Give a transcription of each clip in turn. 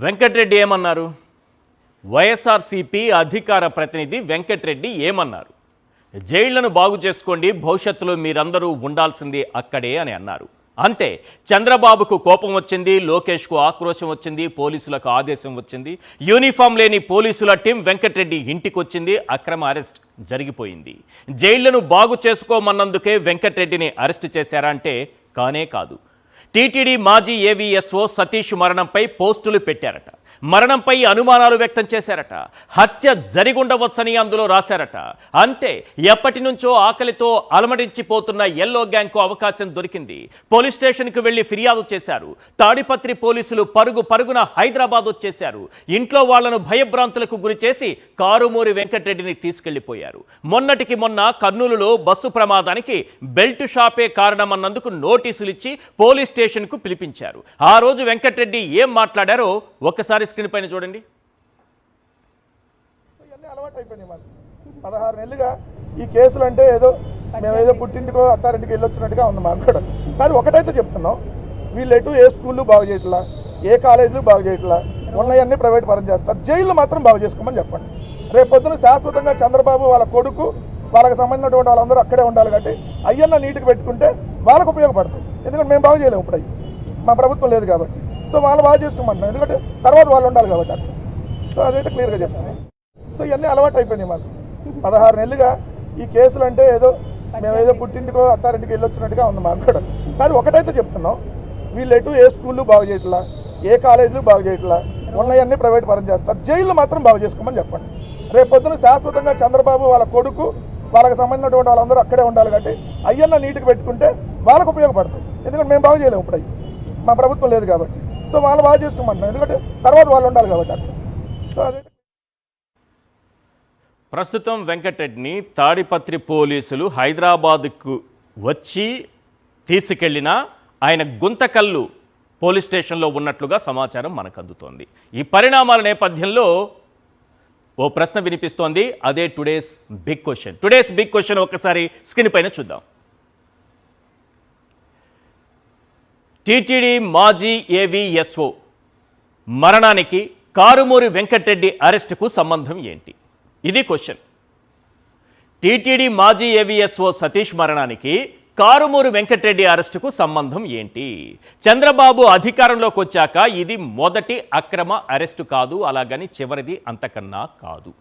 వెంకటరెడ్డి ఏమన్నారు? వైఎస్ఆర్సీపీ అధికార ప్రతినిధి వెంకటరెడ్డి ఏమన్నారు? జైళ్లను బాగు చేసుకోండి, భవిష్యత్తులో మీరందరూ ఉండాల్సింది అక్కడే అని అన్నారు. అంతే, చంద్రబాబుకు కోపం వచ్చింది, లోకేష్కు ఆక్రోశం వచ్చింది, పోలీసులకు ఆదేశం వచ్చింది. యూనిఫామ్ లేని పోలీసుల టీం వెంకటరెడ్డి ఇంటికి వచ్చింది. అక్రమ అరెస్ట్ జరిగిపోయింది. జైళ్లను బాగు చేసుకోమన్నందుకే వెంకటరెడ్డిని అరెస్ట్ చేశారా అంటే కానే కాదు. టీటీడీ మాజీ ఏవీఎస్ఓ సతీష్ మరణంపై పోస్టులు పెట్టారట. మరణంపై అనుమానాలు వ్యక్తం చేశారట. హత్య జరిగుండవచ్చని అందులో రాశారట. అంతే, ఎప్పటి నుంచో ఆకలితో అలమడించిపోతున్న ఎల్లో గ్యాంగ్కు అవకాశం దొరికింది. పోలీస్ స్టేషన్కు వెళ్లి ఫిర్యాదు చేశారు. తాడిపత్రి పోలీసులు పరుగున హైదరాబాద్ వచ్చేశారు. ఇంట్లో వాళ్లను భయభ్రాంతులకు గురి చేసి కారుమూరి వెంకటరెడ్డిని తీసుకెళ్లిపోయారు. మొన్నటికి మొన్న కర్నూలులో బస్సు ప్రమాదానికి బెల్ట్ షాపే కారణమన్నందుకు నోటీసులు ఇచ్చి పోలీస్ స్టేషన్కు పిలిపించారు. ఆ రోజు వెంకటరెడ్డి ఏం మాట్లాడారో ఒకసారి స్క్రీన్ పైన చూడండి. అలవాటు అయిపోయింది మాకు 16 నెలలుగా ఈ కేసులు అంటే మేమేదో పుట్టింటికో అత్తారింటికి వెళ్ళొచ్చినట్టుగా ఉంది మాకు కూడా. కానీ ఒకటైతే చెప్తున్నాం, వీళ్ళు ఏ స్కూళ్ళు బాగు చేయట్లా, ఏ కాలేజీలు బాగు చేయట్లా, ఉన్నాయన్నీ ప్రైవేట్ పరం చేస్తారు. జైళ్ళు మాత్రం బాగు చేసుకోమని చెప్పండి. రేపు పొద్దున శాశ్వతంగా చంద్రబాబు వాళ్ళ కొడుకు వాళ్ళకి సంబంధించినటువంటి వాళ్ళందరూ అక్కడే ఉండాలి. కాబట్టి అయ్యన్న నీటికి పెట్టుకుంటే వాళ్ళకు ఉపయోగపడుతుంది. ఎందుకంటే మేము బాగు చేయలేము, ఇప్పుడు మా ప్రభుత్వం లేదు కాబట్టి. సో వాళ్ళు బాగా చేసుకోమంటున్నాం, ఎందుకంటే తర్వాత వాళ్ళు ఉండాలి కాబట్టి అక్కడ. సో అదైతే క్లియర్గా చెప్తాను. సో ఇవన్నీ అలవాటు అయిపోయినాయి మాకు 16 నెలలుగా ఈ కేసులు అంటే మేమేదో పుట్టింటికో అత్తారింటికి వెళ్ళొచ్చినట్టుగా ఉంది మాకు కూడా. కానీ ఒకటైతే చెప్తున్నాం, వీళ్ళు ఏ స్కూళ్ళు బాగు చేయట్లా, ఏ కాలేజీలు బాగు చేయట్లా, ఉన్నాయన్నీ ప్రైవేట్ పరం చేస్తారు. జైళ్ళు మాత్రం బాగు చేసుకోమని చెప్పండి. రేపు పొద్దున శాశ్వతంగా చంద్రబాబు వాళ్ళ కొడుకు వాళ్ళకి సంబంధించినటువంటి వాళ్ళందరూ అక్కడే ఉండాలి. కాబట్టి అయ్యన్న నీటికి పెట్టుకుంటే వాళ్ళకు ఉపయోగపడుతుంది. ఎందుకంటే మేము బాగు చేయలేము, ఇప్పుడు మా ప్రభుత్వం లేదు కాబట్టి. సో వాళ్ళు బాగా చేసుకోమంటున్నాం, ఎందుకంటే తర్వాత వాళ్ళు ఉండాలి కాబట్టి అక్కడ. సో అదే ప్రస్తుతం వెంకటరెడ్డిని తాడిపత్రి పోలీసులు హైదరాబాద్కు వచ్చి తీసుకెళ్లిన ఆయన గుంతకల్లు పోలీస్ స్టేషన్లో ఉన్నట్లుగా సమాచారం మనకు అందుతోంది. ఈ పరిణామాల నేపథ్యంలో ఓ ప్రశ్న వినిపిస్తోంది. అదే టుడేస్ బిగ్ క్వశ్చన్ ఒకసారి స్క్రీన్ పైన చూద్దాం. టీటీడీ మాజీ ఏవీఎస్ఓ మరణానికి కారుమూరి వెంకటరెడ్డి అరెస్టుకు సంబంధం ఏంటి? ఇది క్వశ్చన్. టీటీడీ మాజీ ఏవీఎస్ఓ సతీష్ మరణానికి కారుమూరి వెంకటరెడ్డి అరెస్టుకు సంబంధం ఏంటి? చంద్రబాబు అధికారంలోకి వచ్చాక ఇది మొదటి అక్రమ అరెస్టు కాదు, అలాగని చివరిది అంతకన్నా కాదు.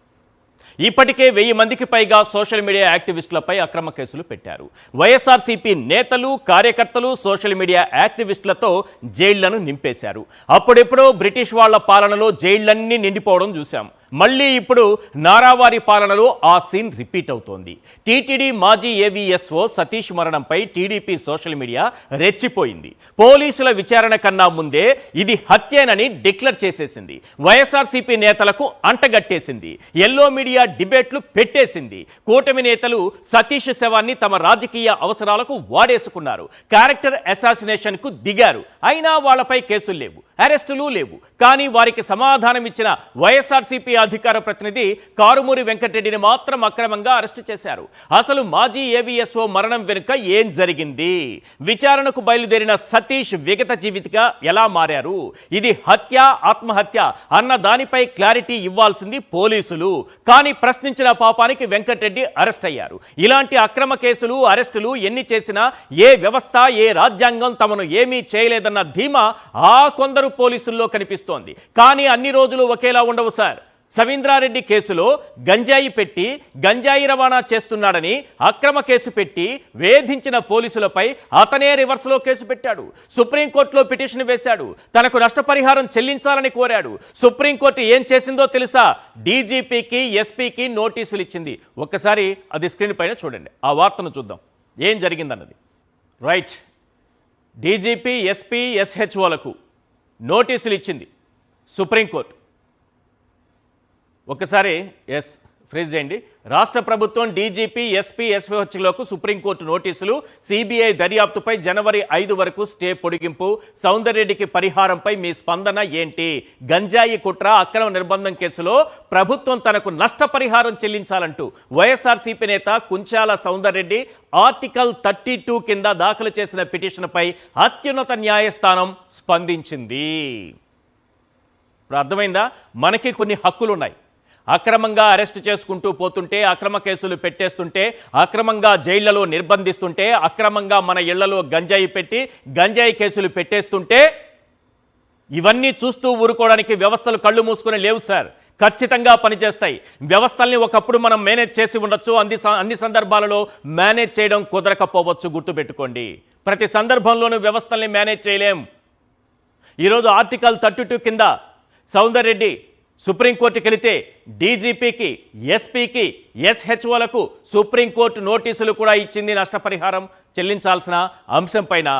ఇప్పటికే 1000 మందికి పైగా సోషల్ మీడియా యాక్టివిస్టులపై అక్రమ కేసులు పెట్టారు. వైఎస్ఆర్సీపీ నేతలు, కార్యకర్తలు సోషల్ మీడియా యాక్టివిస్టులతో జైళ్లను నింపేశారు. అప్పుడెప్పుడో బ్రిటిష్ వాళ్ల పాలనలో జైళ్లన్నీ నిండిపోవడం చూశాం. మళ్ళీ ఇప్పుడు నారావారి పాలనలో ఆ సీన్ రిపీట్ అవుతోంది. టీటీడీ మాజీ ఏవీఎస్ఓ సతీష్ మరణంపై టీడీపీ సోషల్ మీడియా రెచ్చిపోయింది. పోలీసుల విచారణ కన్నా ముందే ఇది హత్యేనని డిక్లేర్ చేసేసింది. వైఎస్ఆర్సీపీ నేతలకు అంటగట్టేసింది. ఎల్లో మీడియా డిబేట్లు పెట్టేసింది. కూటమి నేతలు సతీష్ శవాన్ని తమ రాజకీయ అవసరాలకు వాడేసుకున్నారు. క్యారెక్టర్ అసాసినేషన్కు దిగారు. అయినా వాళ్లపై కేసులు లేవు, అరెస్టులు లేవు. కానీ వారికి సమాధానం ఇచ్చిన వైఎస్ఆర్సీపీ అధికార ప్రతినిధి కారుమూరి వెంకటరెడ్డిని మాత్రం అక్రమంగా అరెస్టు చేశారు. అసలు మాజీ ఏవీఎస్ఓ మరణం వెనుక ఏం జరిగింది? విచారణకు బయలుదేరిన సతీష్ విగత జీవితగా ఎలా మారారు? ఇది హత్య, ఆత్మహత్య అన్న దానిపై క్లారిటీ ఇవ్వాల్సింది పోలీసులు. కానీ ప్రశ్నించిన పాపానికి వెంకటరెడ్డి అరెస్ట్ అయ్యారు. ఇలాంటి అక్రమ కేసులు, అరెస్టులు ఎన్ని చేసినా ఏ వ్యవస్థ, ఏ రాజ్యాంగం తమను ఏమీ చేయలేదన్న ధీమా ఆ కొందరు పోలీసుల్లో కనిపిస్తోంది. కానీ అన్ని రోజులు ఒకేలా ఉండవు సార్. సవీంద్రారెడ్డి కేసులో గంజాయి పెట్టి గంజాయి రవాణా చేస్తున్నాడని అక్రమ కేసు పెట్టి వేధించిన పోలీసులపై అతనే రివర్స్లో కేసు పెట్టాడు. సుప్రీంకోర్టులో పిటిషన్ వేశాడు. తనకు నష్టపరిహారం చెల్లించాలని కోరాడు. సుప్రీంకోర్టు ఏం చేసిందో తెలుసా? డీజీపీకి, ఎస్పీకి నోటీసులు ఇచ్చింది. ఒక్కసారి అది స్క్రీన్ పైన చూడండి. ఆ వార్తను చూద్దాం, ఏం జరిగిందన్నది. రైట్, డీజీపీ, ఎస్పీ, ఎస్హెచ్ఓలకు నోటీసులు ఇచ్చింది సుప్రీంకోర్టు. ఒకసారి ఫ్రీజ్ చేయండి. రాష్ట్ర ప్రభుత్వం డీజీపీ, ఎస్పీ, ఎస్హెచ్ఓలకు సుప్రీంకోర్టు నోటీసులు. సిబిఐ దర్యాప్తుపై జనవరి 5 వరకు స్టే పొడిగింపు. సౌందర్రెడ్డికి పరిహారంపై మీ స్పందన ఏంటి? గంజాయి కుట్ర, అక్రమ నిర్బంధం కేసులో ప్రభుత్వం తనకు నష్టపరిహారం చెల్లించాలంటూ వైఎస్ఆర్సీపీ నేత కుంచాల సౌందర్రెడ్డి ఆర్టికల్ 32 కింద దాఖలు చేసిన పిటిషన్పై అత్యున్నత న్యాయస్థానం స్పందించింది. ఇప్పుడు అర్థమైందా? మనకి కొన్ని హక్కులు ఉన్నాయి. అక్రమంగా అరెస్ట్ చేసుకుంటూ పోతుంటే, అక్రమ కేసులు పెట్టేస్తుంటే, అక్రమంగా జైళ్లలో నిర్బంధిస్తుంటే, అక్రమంగా మన ఇళ్లలో గంజాయి పెట్టి గంజాయి కేసులు పెట్టేస్తుంటే ఇవన్నీ చూస్తూ ఊరుకోవడానికి వ్యవస్థలు కళ్ళు మూసుకొని లేవు సార్. ఖచ్చితంగా పనిచేస్తాయి. వ్యవస్థల్ని ఒకప్పుడు మనం మేనేజ్ చేసి ఉండొచ్చు, అన్ని సందర్భాలలో మేనేజ్ చేయడం కుదరకపోవచ్చు. గుర్తుపెట్టుకోండి, ప్రతి సందర్భంలోనూ వ్యవస్థల్ని మేనేజ్ చేయలేం. ఈరోజు ఆర్టికల్ 32 కింద సౌందర్ రెడ్డి సుప్రీంకోర్టుకి వెళితే డీజీపీకి, ఎస్పీకి, ఎస్హెచ్ఓలకు సుప్రీంకోర్టు నోటీసులు కూడా ఇచ్చింది నష్టపరిహారం చెల్లించాల్సిన అంశం పైన.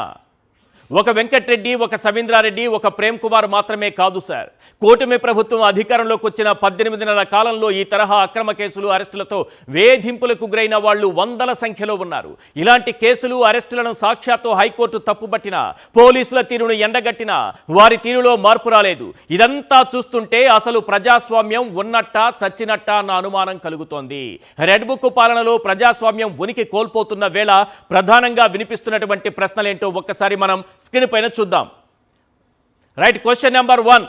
ఒక వెంకట్రెడ్డి, ఒక సవీంద్రారెడ్డి, ఒక ప్రేమ్ కుమార్ మాత్రమే కాదు సార్. కూటమి ప్రభుత్వం అధికారంలోకి వచ్చిన 18 నెలల కాలంలో ఈ తరహా అక్రమ కేసులు, అరెస్టులతో వేధింపులకు గురైన వాళ్ళు వందల సంఖ్యలో ఉన్నారు. ఇలాంటి కేసులు, అరెస్టులను సాక్షాత్తు హైకోర్టు తప్పుబట్టిన, పోలీసుల తీరును ఎండగట్టిన, వారి తీరులో మార్పు రాలేదు. ఇదంతా చూస్తుంటే అసలు ప్రజాస్వామ్యం ఉన్నట్టా చచ్చినట్టా అన్న అనుమానం కలుగుతోంది. రెడ్ బుక్ పాలనలో ప్రజాస్వామ్యం ఉనికి కోల్పోతున్న వేళ ప్రధానంగా వినిపిస్తున్నటువంటి ప్రశ్నలేంటో ఒక్కసారి మనం స్క్రీన్ పైన చూద్దాం. రైట్, క్వశ్చన్ నెంబర్ 1,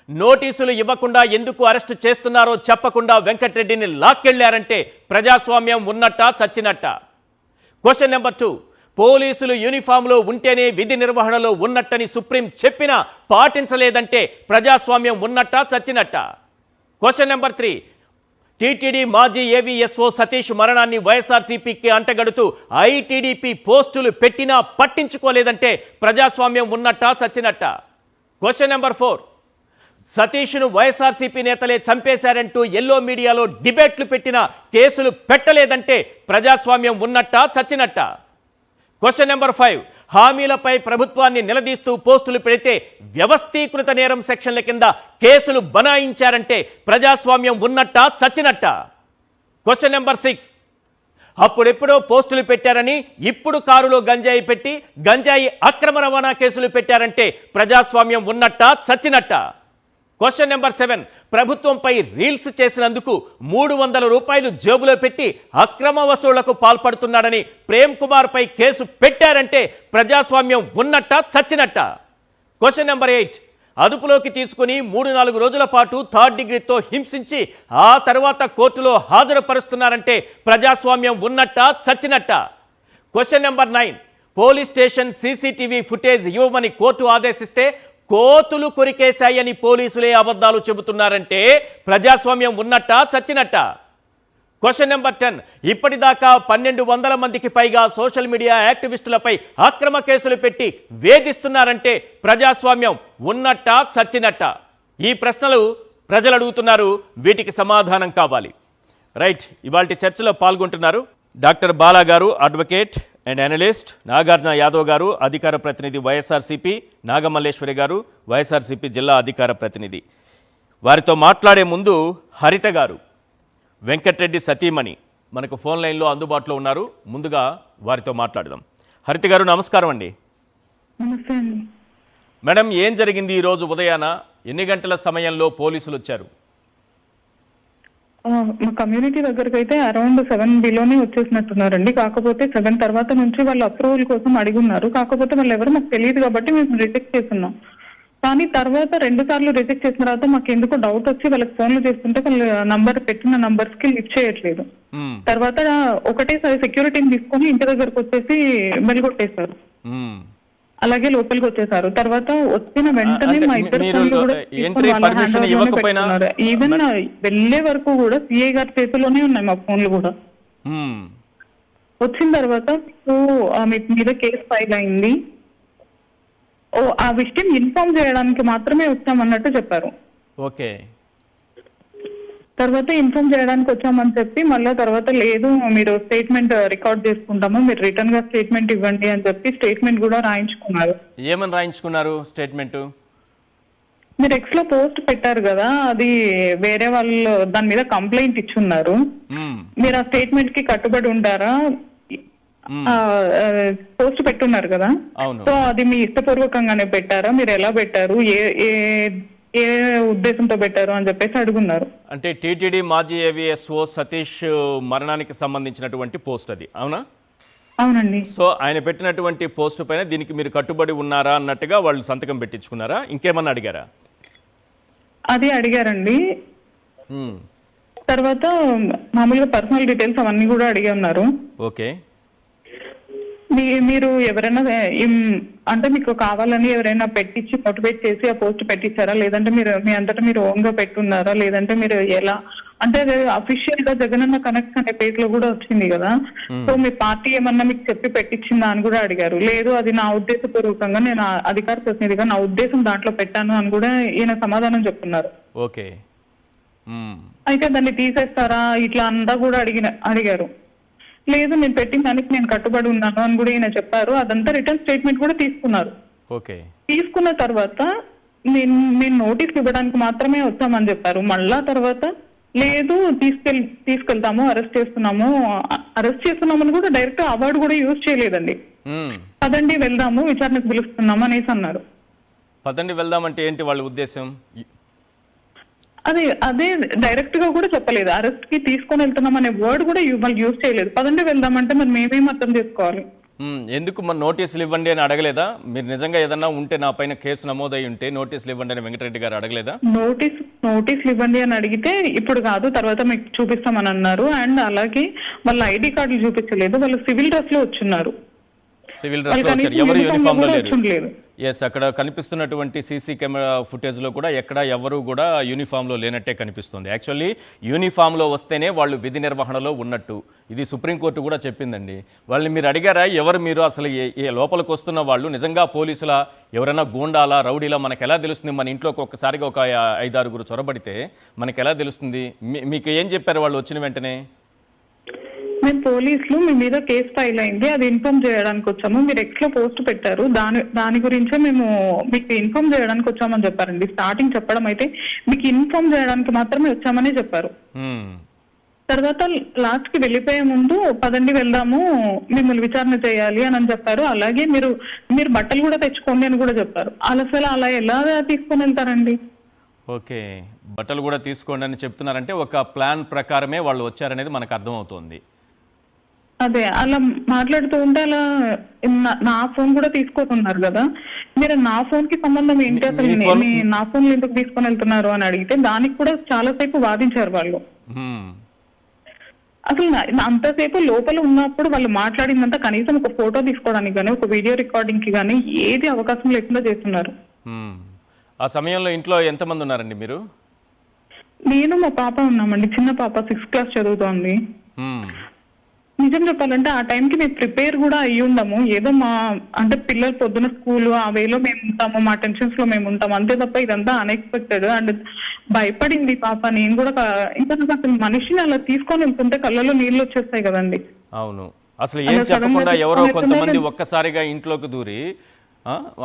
నోటీసులు ఇవ్వకుండా ఎందుకు అరెస్టు చేస్తున్నారో చెప్పకుండా వెంకట్రెడ్డిని లాక్కెళ్లారంటే ప్రజాస్వామ్యం ఉన్నట్టా చచ్చినట్టా? క్వశ్చన్ నెంబర్ 2, పోలీసులు యూనిఫామ్లో ఉంటేనే విధి నిర్వహణలో ఉన్నట్టని సుప్రీం చెప్పినా పాటించలేదంటే ప్రజాస్వామ్యం ఉన్నట్టా చచ్చినట్టా? క్వశ్చన్ నెంబర్ 3, టీటీడీ మాజీ ఏవీఎస్ఓ సతీష్ మరణాన్ని వైఎస్ఆర్సీపీకి అంటగడుతూ ఐటీడీపీ పోస్టులు పెట్టినా పట్టించుకోలేదంటే ప్రజాస్వామ్యం ఉన్నట్టా చచ్చినట్టా? క్వశ్చన్ నెంబర్ 4, సతీష్ను వైఎస్ఆర్సీపీ నేతలే చంపేశారంటూ ఎల్లో మీడియాలో డిబేట్లు పెట్టినా కేసులు పెట్టలేదంటే ప్రజాస్వామ్యం ఉన్నట్టా చచ్చినట్టా? క్వశ్చన్ నెంబర్ 5, హామీలపై ప్రభుత్వాన్ని నిలదీస్తూ పోస్టులు పెడితే వ్యవస్థీకృత నేరం సెక్షన్ల కింద కేసులు బనాయించారంటే ప్రజాస్వామ్యం ఉన్నట్టా చచ్చినట్టా? క్వశ్చన్ నెంబర్ 6, అప్పుడెప్పుడో పోస్టులు పెట్టారని ఇప్పుడు కారులో గంజాయి పెట్టి గంజాయి అక్రమ రవాణా కేసులు పెట్టారంటే ప్రజాస్వామ్యం ఉన్నట్టా చచ్చినట్టా? క్వశ్చన్ నెంబర్ 7, ప్రభుత్వంపై రీల్స్ చేసినందుకు 300 రూపాయలు జేబులో పెట్టి అక్రమ వసూళ్లకు పాల్పడుతున్నాడని ప్రేమ్ కుమార్ పై కేసు పెట్టారంటే ప్రజాస్వామ్యం ఉన్నట్టా చచ్చినట్టా? క్వశ్చన్ నెంబర్ 8, అదుపులోకి తీసుకుని 3-4 రోజుల పాటు 3rd డిగ్రీతో హింసించి ఆ తర్వాత కోర్టులో హాజరుపరుస్తున్నారంటే ప్రజాస్వామ్యం ఉన్నట్టా చచ్చినట్టా? Question number 9, police station CCTV footage ఇవ్వమని కోర్టు ఆదేశిస్తే కోతులు కొరికేశాయని పోలీసులే అబద్ధాలు చెబుతున్నారంటే ప్రజాస్వామ్యం ఉన్నట్టా చచ్చినట్టా? క్వశ్చన్ నెంబర్ 10, ఇప్పటిదాకా 1200 మందికి పైగా సోషల్ మీడియా యాక్టివిస్టులపై అక్రమ కేసులు పెట్టి వేధిస్తున్నారంటే ప్రజాస్వామ్యం ఉన్నట్టా చచ్చినట్టా? ఈ ప్రశ్నలు ప్రజలు అడుగుతున్నారు, వీటికి సమాధానం కావాలి. రైట్, ఇవాల్టి చర్చలో పాల్గొంటున్నారు డాక్టర్ బాలా గారు, advocate and analyst, Nagarjuna Yadav గారు, అధికార ప్రతినిధి వైఎస్ఆర్సీపీ, నాగమల్లేశ్వరి గారు, వైఎస్ఆర్సీపీ జిల్లా అధికార ప్రతినిధి. వారితో మాట్లాడే ముందు హరిత గారు, వెంకట్రెడ్డి సతీమణి మనకు ఫోన్ లైన్లో అందుబాటులో ఉన్నారు. ముందుగా వారితో మాట్లాడదాం. హరిత గారు నమస్కారం అండి. నమస్తే అండి. మేడం, ఏం జరిగింది ఈరోజు ఉదయాన? ఎన్ని గంటల సమయంలో పోలీసులు వచ్చారు? మా కమ్యూనిటీ దగ్గరకు అయితే అరౌండ్ 7 బిలోనే వచ్చేసినట్టున్నారండి. కాకపోతే 7 తర్వాత నుంచి వాళ్ళు అప్రూవల్ కోసం అడిగున్నారు. కాకపోతే వాళ్ళు ఎవరు మాకు తెలియదు కాబట్టి మేము రిజెక్ట్ చేస్తున్నాం. కానీ తర్వాత 2 సార్లు రిజెక్ట్ చేసిన తర్వాత మాకు ఎందుకో డౌట్ వచ్చి వాళ్ళకి ఫోన్లు చేస్తుంటే వాళ్ళు నంబర్ పెట్టిన నంబర్స్ కి లిఫ్ట్ చేయట్లేదు. తర్వాత ఒకటేసారి సెక్యూరిటీని తీసుకొని ఇంటి దగ్గరకు వచ్చేసి వెలుగొట్టేశారు. అలాగే లోపలికి వచ్చేసారు. తర్వాత వచ్చిన వెంటనే మా ఇద్దరు ఫోన్లు కూడా ఈవెన్ వెళ్లే వరకు కూడా సిఐ గారి చేతిలోనే ఉన్నాయి మా ఫోన్లు కూడా. వచ్చిన తర్వాత మీ మీద కేసు ఫైల్ అయింది, ఆ విషయం ఇన్ఫార్మ్ చేయడానికి మాత్రమే వచ్చామన్నట్టు చెప్పారు. ఓకే. తర్వాత ఇన్ఫార్మ్ చేయడానికి వచ్చామని చెప్పి మళ్ళీ తర్వాత లేదు మీరు స్టేట్మెంట్ రికార్డ్ చేసుకుంటాము, మీరు రిటర్న్ గా స్టేట్మెంట్ ఇవ్వండి అని చెప్పి స్టేట్మెంట్ కూడా రాయించుకున్నారు. ఏమని రాయించుకున్నారు స్టేట్మెంట్? మీరు ఎక్స్ లో పోస్ట్ పెట్టారు కదా, అది వేరే వాళ్ళు దాని మీద కంప్లైంట్ ఇచ్చున్నారు. మీరు ఆ స్టేట్మెంట్ కి కట్టుబడి ఉంటారా? పోస్ట్ పెట్టున్నారు కదా, సో అది మీ ఇష్టపూర్వకంగానే పెట్టారా, మీరు ఎలా పెట్టారు, ఏ ఉద్దేశంతో పెట్టారు అని చెప్పేసి అడుగున్నారు. అంటే టీటీడీ మాజీ ఏవీఎస్ఓ సతీష్ మరణానికి సంబంధించినటువంటి పోస్ట్ అది, అవునా? అవునండి. సో ఆయన పెట్టినటువంటి పోస్ట్ పైన దీనికి మీరు కట్టుబడి ఉన్నారా అన్నట్టుగా వాళ్ళు సంతకం పెట్టించుకున్నారా? ఇంకేమన్నా అడిగారా? అది అడిగారండి. మ్మ్. తర్వాత మామూలుగా పర్సనల్ డీటెయిల్స్ అవన్నీ కూడా అడిగి ఉన్నారు. ఓకే. మీరు ఎవరైనా అంటే మీకు కావాలని ఎవరైనా పెట్టించి మోటివేట్ చేసి ఆ పోస్ట్ పెట్టించారా, లేదంటే మీరు మీ అంతటా మీరు ఓన్ గా పెట్టున్నారా, లేదంటే మీరు ఎలా అంటే అఫీషియల్ గా జగనన్న కనెక్ట్ అనే పేజ్ లో కూడా వచ్చింది కదా, సో మీ పార్టీ ఏమన్నా మీకు చెప్పి పెట్టించిందా అని కూడా అడిగారు. లేదు, అది నా ఉద్దేశపూర్వకంగా నేను అధికార ప్రతినిధిగా నా ఉద్దేశం దాంట్లో పెట్టాను అని కూడా ఈయన సమాధానం చెప్తున్నారు. ఓకే. అయితే దాన్ని తీసేస్తారా ఇట్లా అంతా కూడా అడిగారు. లేదు, నేను పెట్టిన దానికి నేను కట్టుబడి ఉన్నాను అని కూడా ఈయన చెప్పారు. అదంతా రిటర్న్ స్టేట్మెంట్ కూడా తీసుకున్నారు. ఓకే. తీసుకున్న తర్వాత నేను నోటీస్ ఇవ్వడానికి మాత్రమే వచ్చామని చెప్పారు. మళ్ళా తర్వాత లేదు తీసుకెళ్తాము, అరెస్ట్ చేస్తున్నామని కూడా డైరెక్ట్ అవార్డు కూడా యూజ్ చేయలేదండి. పదండి వెళ్దాము, విచారణకు పిలుస్తున్నాము అనేసి అన్నారు. పదండి వెళ్దామంటే ఏంటి వాళ్ళ ఉద్దేశం? అదే డైరెక్ట్ గా కూడా చెప్పలేదు. అరెస్ట్ కి తీసుకొని వెళ్తున్నాం అనే వర్డ్ కూడా వాళ్ళు యూజ్ చేయలేదు. పదండి వెళ్దామంటే మరి మేమేం అర్థం చేసుకోవాలి? ఎందుకు మన నోటీసులు ఇవ్వండి అని అడగలేదా? మీరు నిజంగా ఏదన్నా ఉంటే నా పైన కేసు నమోదై ఉంటే నోటీసులు ఇవ్వండి అని వెంకటరెడ్డి గారు అడగలేదా? నోటీసులు ఇవ్వండి అని అడిగితే ఇప్పుడు కాదు తర్వాత మీకు చూపిస్తామని అన్నారు. అండ్ అలాగే వాళ్ళ ఐడి కార్డులు చూపించలేదు, వాళ్ళు సివిల్ డ్రెస్ లో వచ్చున్నారు. సివిల్ డ్రెస్ లో వచ్చారు, ఎవరు యూనిఫామ్ లో లేరు. ఎస్, అక్కడ కనిపిస్తున్నటువంటి సీసీ కెమెరా ఫుటేజ్ లో కూడా ఎక్కడ ఎవరు కూడా యూనిఫామ్ లో లేనట్టే కనిపిస్తుంది. యాక్చువల్లీ యూనిఫామ్ లో వస్తేనే వాళ్ళు విధి నిర్వహణలో ఉన్నట్టు ఇది సుప్రీంకోర్టు కూడా చెప్పిందండి. వాళ్ళని మీరు అడిగారా, ఎవరు మీరు, అసలు ఏ లోపలికి వస్తున్న వాళ్ళు నిజంగా పోలీసుల, ఎవరైనా గూండాలా, రౌడీలా మనకు ఎలా తెలుస్తుంది? మన ఇంట్లోకి ఒక్కసారిగా ఒక 5-6 చొరబడితే మనకు ఎలా తెలుస్తుంది? మీకు ఏం చెప్పారు వాళ్ళు వచ్చిన వెంటనే? మేము పోలీసులు మీ మీద కేసు ఫైల్ అయింది, అది ఇన్ఫార్మ్ చేయడానికి వచ్చాము, మీరు ఎక్స్ లో పోస్ట్ పెట్టారు, దాని గురించే మేము మీకు ఇన్ఫార్మ్ చేయడానికి వచ్చామని చెప్పారండి. స్టార్టింగ్ చెప్పడం అయితే మీకు ఇన్ఫార్మ్ చేయడానికి మాత్రమే వచ్చామని చెప్పారు. తర్వాత లాస్ట్ కి వెళ్ళిపోయే ముందు పదండి వెళ్దాము, మిమ్మల్ని విచారణ చేయాలి అని చెప్పారు. అలాగే మీరు బట్టలు కూడా తెచ్చుకోండి అని కూడా చెప్పారు. అసలు అలా ఎలా తీసుకొని వెళ్తారండి? ఓకే, బట్టలు కూడా తీసుకోండి అని చెప్తున్నారంటే ఒక ప్లాన్ ప్రకారమే వాళ్ళు వచ్చారనేది మనకు అర్థమవుతోంది. అదే అలా మాట్లాడుతూ ఉంటే అలా నా ఫోన్ కూడా తీసుకోతున్నారు కదా, మీరు నా ఫోన్ కి సంబంధం ఏంటి, అసలు నా ఫోన్ ఎందుకు తీసుకొని వెళ్తున్నారు అని అడిగితే దానికి కూడా చాలా సేపు వాదించారు వాళ్ళు. అసలు అంతసేపు లోపల ఉన్నప్పుడు వాళ్ళు మాట్లాడిందంతా కనీసం ఒక ఫోటో తీసుకోవడానికి కానీ ఒక వీడియో రికార్డింగ్ కి కానీ ఏది అవకాశం లేకుండా చేస్తున్నారు. ఆ సమయంలో ఇంట్లో ఎంతమంది ఉన్నారండి మీరు? నేను మా పాప ఉన్నామండి, చిన్న పాప 6th క్లాస్ చదువుతోంది. నిజం చెప్పాలంటే ఆ టైంకి మేము ప్రిపేర్ కూడా అయ్యి ఉండము. ఏదో అంటే పిల్లలు పొద్దున స్కూల్ ఆ వేలో మేము ఉంటాము, మా టెన్షన్స్ లో మేము ఉంటాము, అంతే తప్ప ఇదంతా అన్ఎక్స్పెక్టెడ్. అండ్ భయపడింది పాప. నేను కూడా ఇంకా అసలు మనిషిని అలా తీసుకొని వెళ్తుంటే కళ్ళలో నీళ్ళు వచ్చేస్తాయి కదండి. అవును, అసలు ఏం చెప్పకుండా ఎవరో కొంతమంది ఒక్కసారిగా ఇంట్లోకి దూరి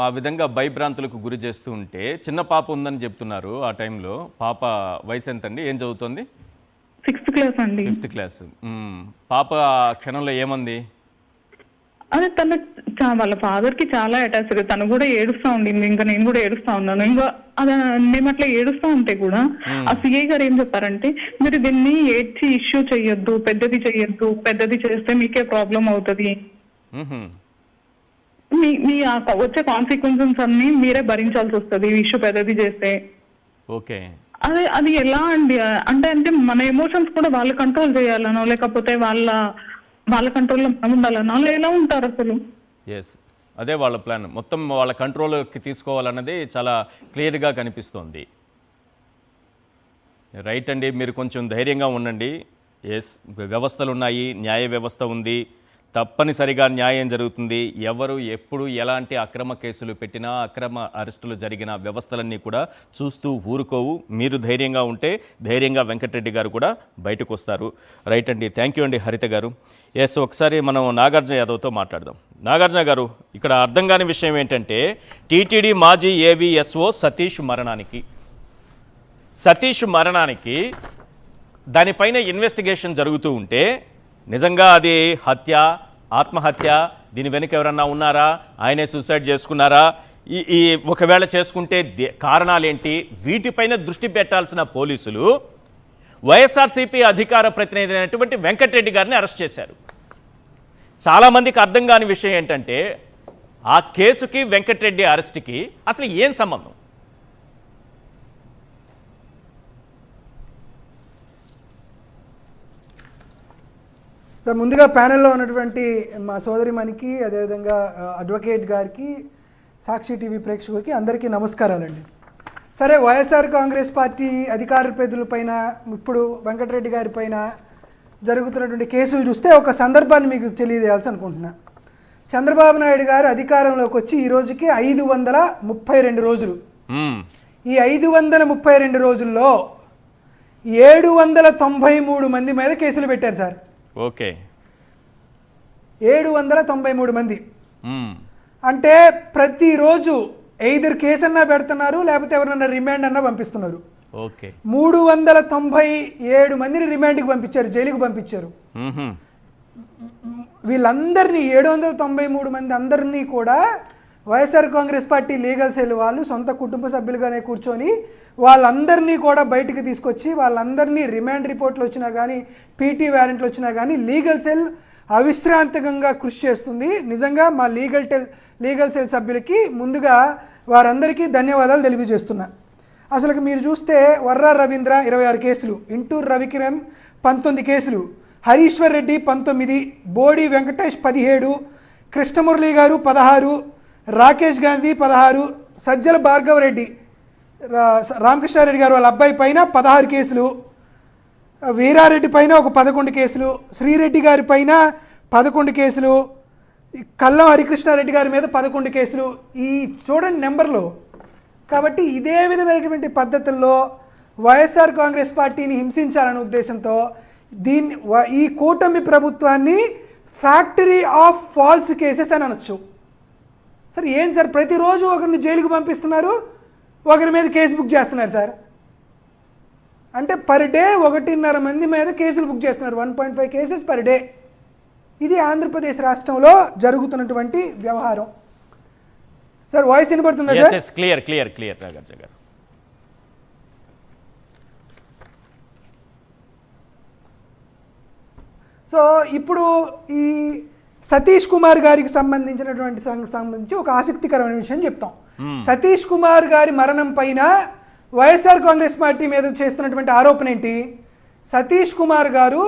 ఆ విధంగా భయభ్రాంతులకు గురి చేస్తూ ఉంటే, చిన్న పాప ఉందని చెప్తున్నారు. ఆ టైంలో పాప వయసు ఎంతండి, ఏం చదువుతుంది? 6th క్లాస్ అండి. 5th class. పాప క్షణంలో ఏమంది? అదే వాళ్ళ ఫాదర్ కి చాలా అటాచ్డ్, తను కూడా ఏడుస్తా ఉండింది, ఇంకా నేను కూడా ఏడుస్తా ఉన్నాను. ఇంకా మేము అట్లా ఏడుస్తా ఉంటే కూడా ఆ సిఐ గారు ఏం చెప్పారంటే, మీరు దీన్ని ఏడ్చి ఇష్యూ చెయ్యొద్దు, పెద్దది చేస్తే మీకే ప్రాబ్లం అవుతుంది, మీ వచ్చే కాన్సిక్వెన్సెస్ అన్ని మీరే భరించాల్సి వస్తుంది ఇష్యూ పెద్దది చేస్తే. ఓకే, అది ఎలా అండి? అంటే మన ఎమోషన్స్ కూడా వాళ్ళు కంట్రోల్ చేయాలనో లేకపోతే వాళ్ళ కంట్రోల్లో మనం ఉండాలనో ఎలా ఉంటారు అసలు? ఎస్, అదే వాళ్ళ ప్లాన్, మొత్తం వాళ్ళ కంట్రోల్కి తీసుకోవాలన్నది చాలా క్లియర్గా కనిపిస్తోంది. రైట్ అండి, మీరు కొంచెం ధైర్యంగా ఉండండి. ఎస్, వ్యవస్థలు ఉన్నాయి, న్యాయ వ్యవస్థ ఉంది, తప్పనిసరిగా న్యాయం జరుగుతుంది. ఎవరు ఎప్పుడు ఎలాంటి అక్రమ కేసులు పెట్టినా, అక్రమ అరెస్టులు జరిగిన వ్యవస్థలన్నీ కూడా చూస్తూ ఊరుకోవు. మీరు ధైర్యంగా ఉంటే ధైర్యంగా వెంకటరెడ్డి గారు కూడా బయటకు వస్తారు. రైట్ అండి, థ్యాంక్ యూ అండి హరిత గారు. ఎస్, ఒకసారి మనం నాగార్జున యాదవ్తో మాట్లాడదాం. నాగార్జున గారు, ఇక్కడ అర్థం కాని విషయం ఏంటంటే, టీటీడీ మాజీ ఏవీఎస్ఓ సతీష్ మరణానికి దానిపైన ఇన్వెస్టిగేషన్ జరుగుతూ ఉంటే, నిజంగా అది హత్య, ఆత్మహత్య, దీని వెనుక ఎవరన్నా ఉన్నారా, ఆయనే సూసైడ్ చేసుకున్నారా, ఈ ఒకవేళ చేసుకుంటే కారణాలేంటి, వీటిపైన దృష్టి పెట్టాల్సిన పోలీసులు వైఎస్ఆర్సీపీ అధికార ప్రతినిధి అయినటువంటి వెంకటరెడ్డి గారిని అరెస్ట్ చేశారు. చాలామందికి అర్థం కాని విషయం ఏంటంటే, ఆ కేసుకి వెంకటరెడ్డి అరెస్ట్కి అసలు ఏం సంబంధం? సో ముందుగా ప్యానెల్లో ఉన్నటువంటి మా సోదరిమణికి, అదేవిధంగా అడ్వకేట్ గారికి, సాక్షి టీవీ ప్రేక్షకులకి అందరికీ నమస్కారాలండి. సరే, వైఎస్ఆర్ కాంగ్రెస్ పార్టీ అధికార ప్రతినిధులపైన, ఇప్పుడు వెంకటరెడ్డి గారి పైన జరుగుతున్నటువంటి కేసులు చూస్తే ఒక సందర్భాన్ని మీకు తెలియజేయాల్సి అనుకుంటున్నా. చంద్రబాబు నాయుడు గారు అధికారంలోకి వచ్చి ఈ రోజుకి 532 రోజులు. ఈ 532 రోజుల్లో 793 మంది మీద కేసులు పెట్టారు సార్. ఓకే, 793 మంది అంటే ప్రతిరోజు ఎయిదర్ కేసు అన్నా పెడుతున్నారు, లేకపోతే ఎవరన్నా రిమాండ్ అన్నా పంపిస్తున్నారు. ఓకే, 397 మందిని రిమాండ్కి పంపించారు, జైలుకి పంపించారు. వీళ్ళందరినీ 793 మంది అందరినీ కూడా YSR Congress party legal cell వాళ్ళు సొంత కుటుంబ సభ్యులుగానే కూర్చొని వాళ్ళందరినీ కూడా బయటికి తీసుకొచ్చి వాళ్ళందరినీ రిమాండ్ రిపోర్ట్లు వచ్చినా కానీ, పీటీ వారెంట్లు వచ్చినా కానీ లీగల్ సెల్ అవిశ్రాంతంగా కృషి చేస్తుంది. నిజంగా మా లీగల్ సెల్ సభ్యులకి ముందుగా వారందరికీ ధన్యవాదాలు తెలియజేస్తున్నా. అసలు మీరు చూస్తే వర్రా రవీంద్ర 26 కేసులు, ఇంటూరు రవికిరణ్ 19 కేసులు, హరీశ్వర్ రెడ్డి 19, బోడి వెంకటేష్ 17, కృష్ణమురళి గారు 16, రాకేష్ గాంధీ 16, సజ్జల భార్గవ్ రెడ్డి, రామకృష్ణారెడ్డి గారు వాళ్ళ అబ్బాయి పైన 16 కేసులు, వీరారెడ్డి పైన ఒక 11 కేసులు, శ్రీరెడ్డి గారి పైన 11 కేసులు, కల్లం హరికృష్ణారెడ్డి గారి మీద 11 కేసులు. ఈ చూడండి నెంబర్లో. కాబట్టి ఇదే విధమైనటువంటి పద్ధతుల్లో వైఎస్ఆర్ కాంగ్రెస్ పార్టీని హింసించాలనే ఉద్దేశంతో ఈ కూటమి ప్రభుత్వాన్ని ఫ్యాక్టరీ ఆఫ్ ఫాల్స్ కేసెస్ అని అనొచ్చు. సార్ ఏం సార్, ప్రతిరోజు ఒకరిని జైలుకు పంపిస్తున్నారు, ఒకరి మీద కేసు బుక్ చేస్తున్నారు సార్. అంటే పర్ డే 1.5 మంది మీద కేసులు బుక్ చేస్తున్నారు, 1.5 కేసెస్ పర్ డే. ఇది ఆంధ్రప్రదేశ్ రాష్ట్రంలో జరుగుతున్నటువంటి వ్యవహారం. సార్ వాయిస్ వినపడుతుందా sir? Clear clear clear Nagarjuna గారు. సో ఇప్పుడు ఈ సతీష్ కుమార్ గారికి సంబంధించి ఒక ఆసక్తికరమైన విషయం చెప్తాం. సతీష్ కుమార్ గారి మరణం పైన వైఎస్ఆర్ కాంగ్రెస్ పార్టీ మీద చేస్తున్నటువంటి ఆరోపణ ఏంటి? సతీష్ కుమార్ గారు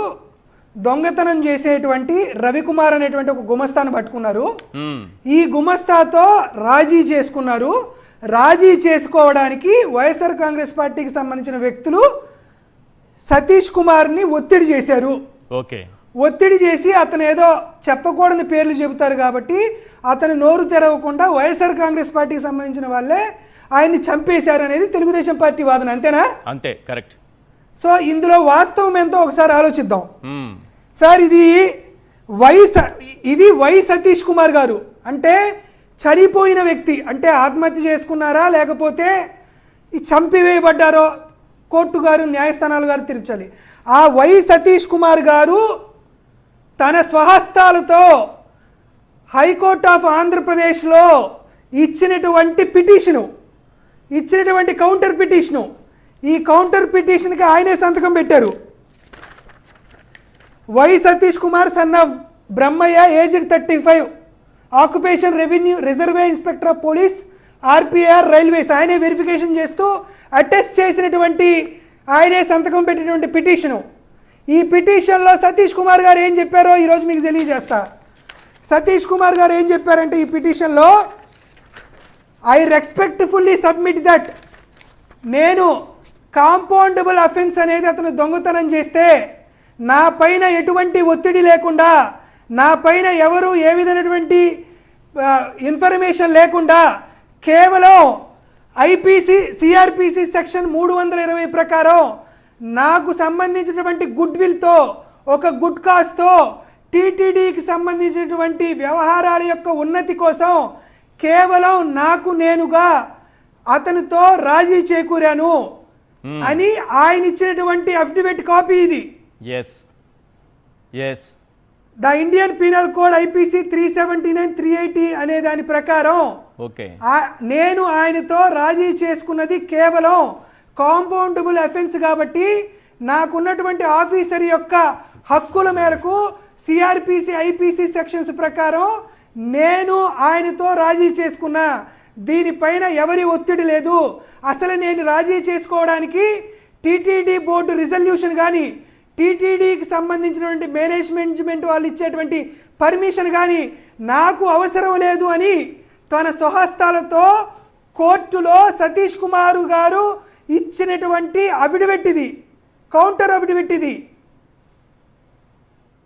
దొంగతనం చేసేటువంటి రవికుమార్ అనేటువంటి ఒక గుమస్తాను పట్టుకున్నారు. ఈ గుమస్తాతో రాజీ చేసుకున్నారు. రాజీ చేసుకోవడానికి వైఎస్ఆర్ కాంగ్రెస్ పార్టీకి సంబంధించిన వ్యక్తులు సతీష్ కుమార్ని ఒత్తిడి చేశారు. ఓకే, ఒత్తిడి చేసి అతను ఏదో చెప్పకూడని పేర్లు చెబుతారు కాబట్టి అతను నోరు తెరవకుండా వైఎస్ఆర్ కాంగ్రెస్ పార్టీకి సంబంధించిన వాళ్ళే ఆయన్ని చంపేశారు అనేది తెలుగుదేశం పార్టీ వాదన. అంతేనా? అంతే, కరెక్ట్. సో ఇందులో వాస్తవం ఎంతో ఒకసారి ఆలోచిద్దాం సార్. ఇది వై సతీష్ కుమార్ గారు అంటే చనిపోయిన వ్యక్తి, అంటే ఆత్మహత్య చేసుకున్నారా లేకపోతే చంపివేయబడ్డారో కోర్టు గారు, న్యాయస్థానాలు గారు తీర్చాలి. ఆ వై సతీష్ కుమార్ గారు తన స్వహస్తాలతో హైకోర్టు ఆఫ్ ఆంధ్రప్రదేశ్లో ఇచ్చినటువంటి కౌంటర్ పిటిషను, ఈ కౌంటర్ పిటిషన్కి ఆయనే సంతకం పెట్టారు. Y Satish Kumar son of Brahmaiah, aged 35, occupation revenue reserve inspector of police, RPR railways. ఆయనే వెరిఫికేషన్ చేస్తూ అటెస్ట్ చేసినటువంటి, ఆయనే సంతకం పెట్టినటువంటి పిటిషను. ఈ పిటిషన్లో సతీష్ కుమార్ గారు ఏం చెప్పారో ఈరోజు మీకు తెలియజేస్తా. సతీష్ కుమార్ గారు ఏం చెప్పారంటే ఈ పిటిషన్లో, ఐ రెస్పెక్ట్ఫుల్లీ సబ్మిట్ దట్, నేను కాంపౌండబుల్ అఫెన్స్ అనేది అతను దొంగతనం చేస్తే నా పైన ఎటువంటి ఒత్తిడి లేకుండా, నా పైన ఎవరు ఏ విధమైనటువంటి ఇన్ఫర్మేషన్ లేకుండా కేవలం సిఆర్పిసి సెక్షన్ 320 ప్రకారం నాకు సంబంధించినటువంటి గుడ్ విల్తో, ఒక గుడ్ కాజ్తో టీటీడీకి సంబంధించినటువంటి వ్యవహారాల యొక్క ఉన్నతి కోసం కేవలం నాకు నేనుగా అతనితో రాజీ చేకూరాను అని ఆయన ఇచ్చినటువంటి అఫిడవిట్ కాపీ ఇది. The Indian penal code IPC 379, 380 అనే దాని ప్రకారం నేను ఆయనతో రాజీ చేసుకున్నది కేవలం కాంపౌండబుల్ అఫెన్స్ కాబట్టి నాకున్నటువంటి ఆఫీసర్ యొక్క హక్కుల మేరకు CRPC IPC సెక్షన్స్ ప్రకారం నేను ఆయనతో రాజీ చేసుకున్నా. దీనిపైన ఎవరి ఒత్తిడి లేదు. అసలు నేను రాజీ చేసుకోవడానికి టీటీడీ బోర్డు రిజల్యూషన్ కానీ, టీటీడీకి సంబంధించినటువంటి మేనేజ్మెంట్ వాళ్ళు ఇచ్చేటువంటి పర్మిషన్ కానీ నాకు అవసరం లేదు అని తన స్వహస్తాలతో కోర్టులో సతీష్ కుమార్ గారు ఇచ్చినటువంటి అఫిడవిట్ ఇది, కౌంటర్ అఫిడవిట్ ఇది.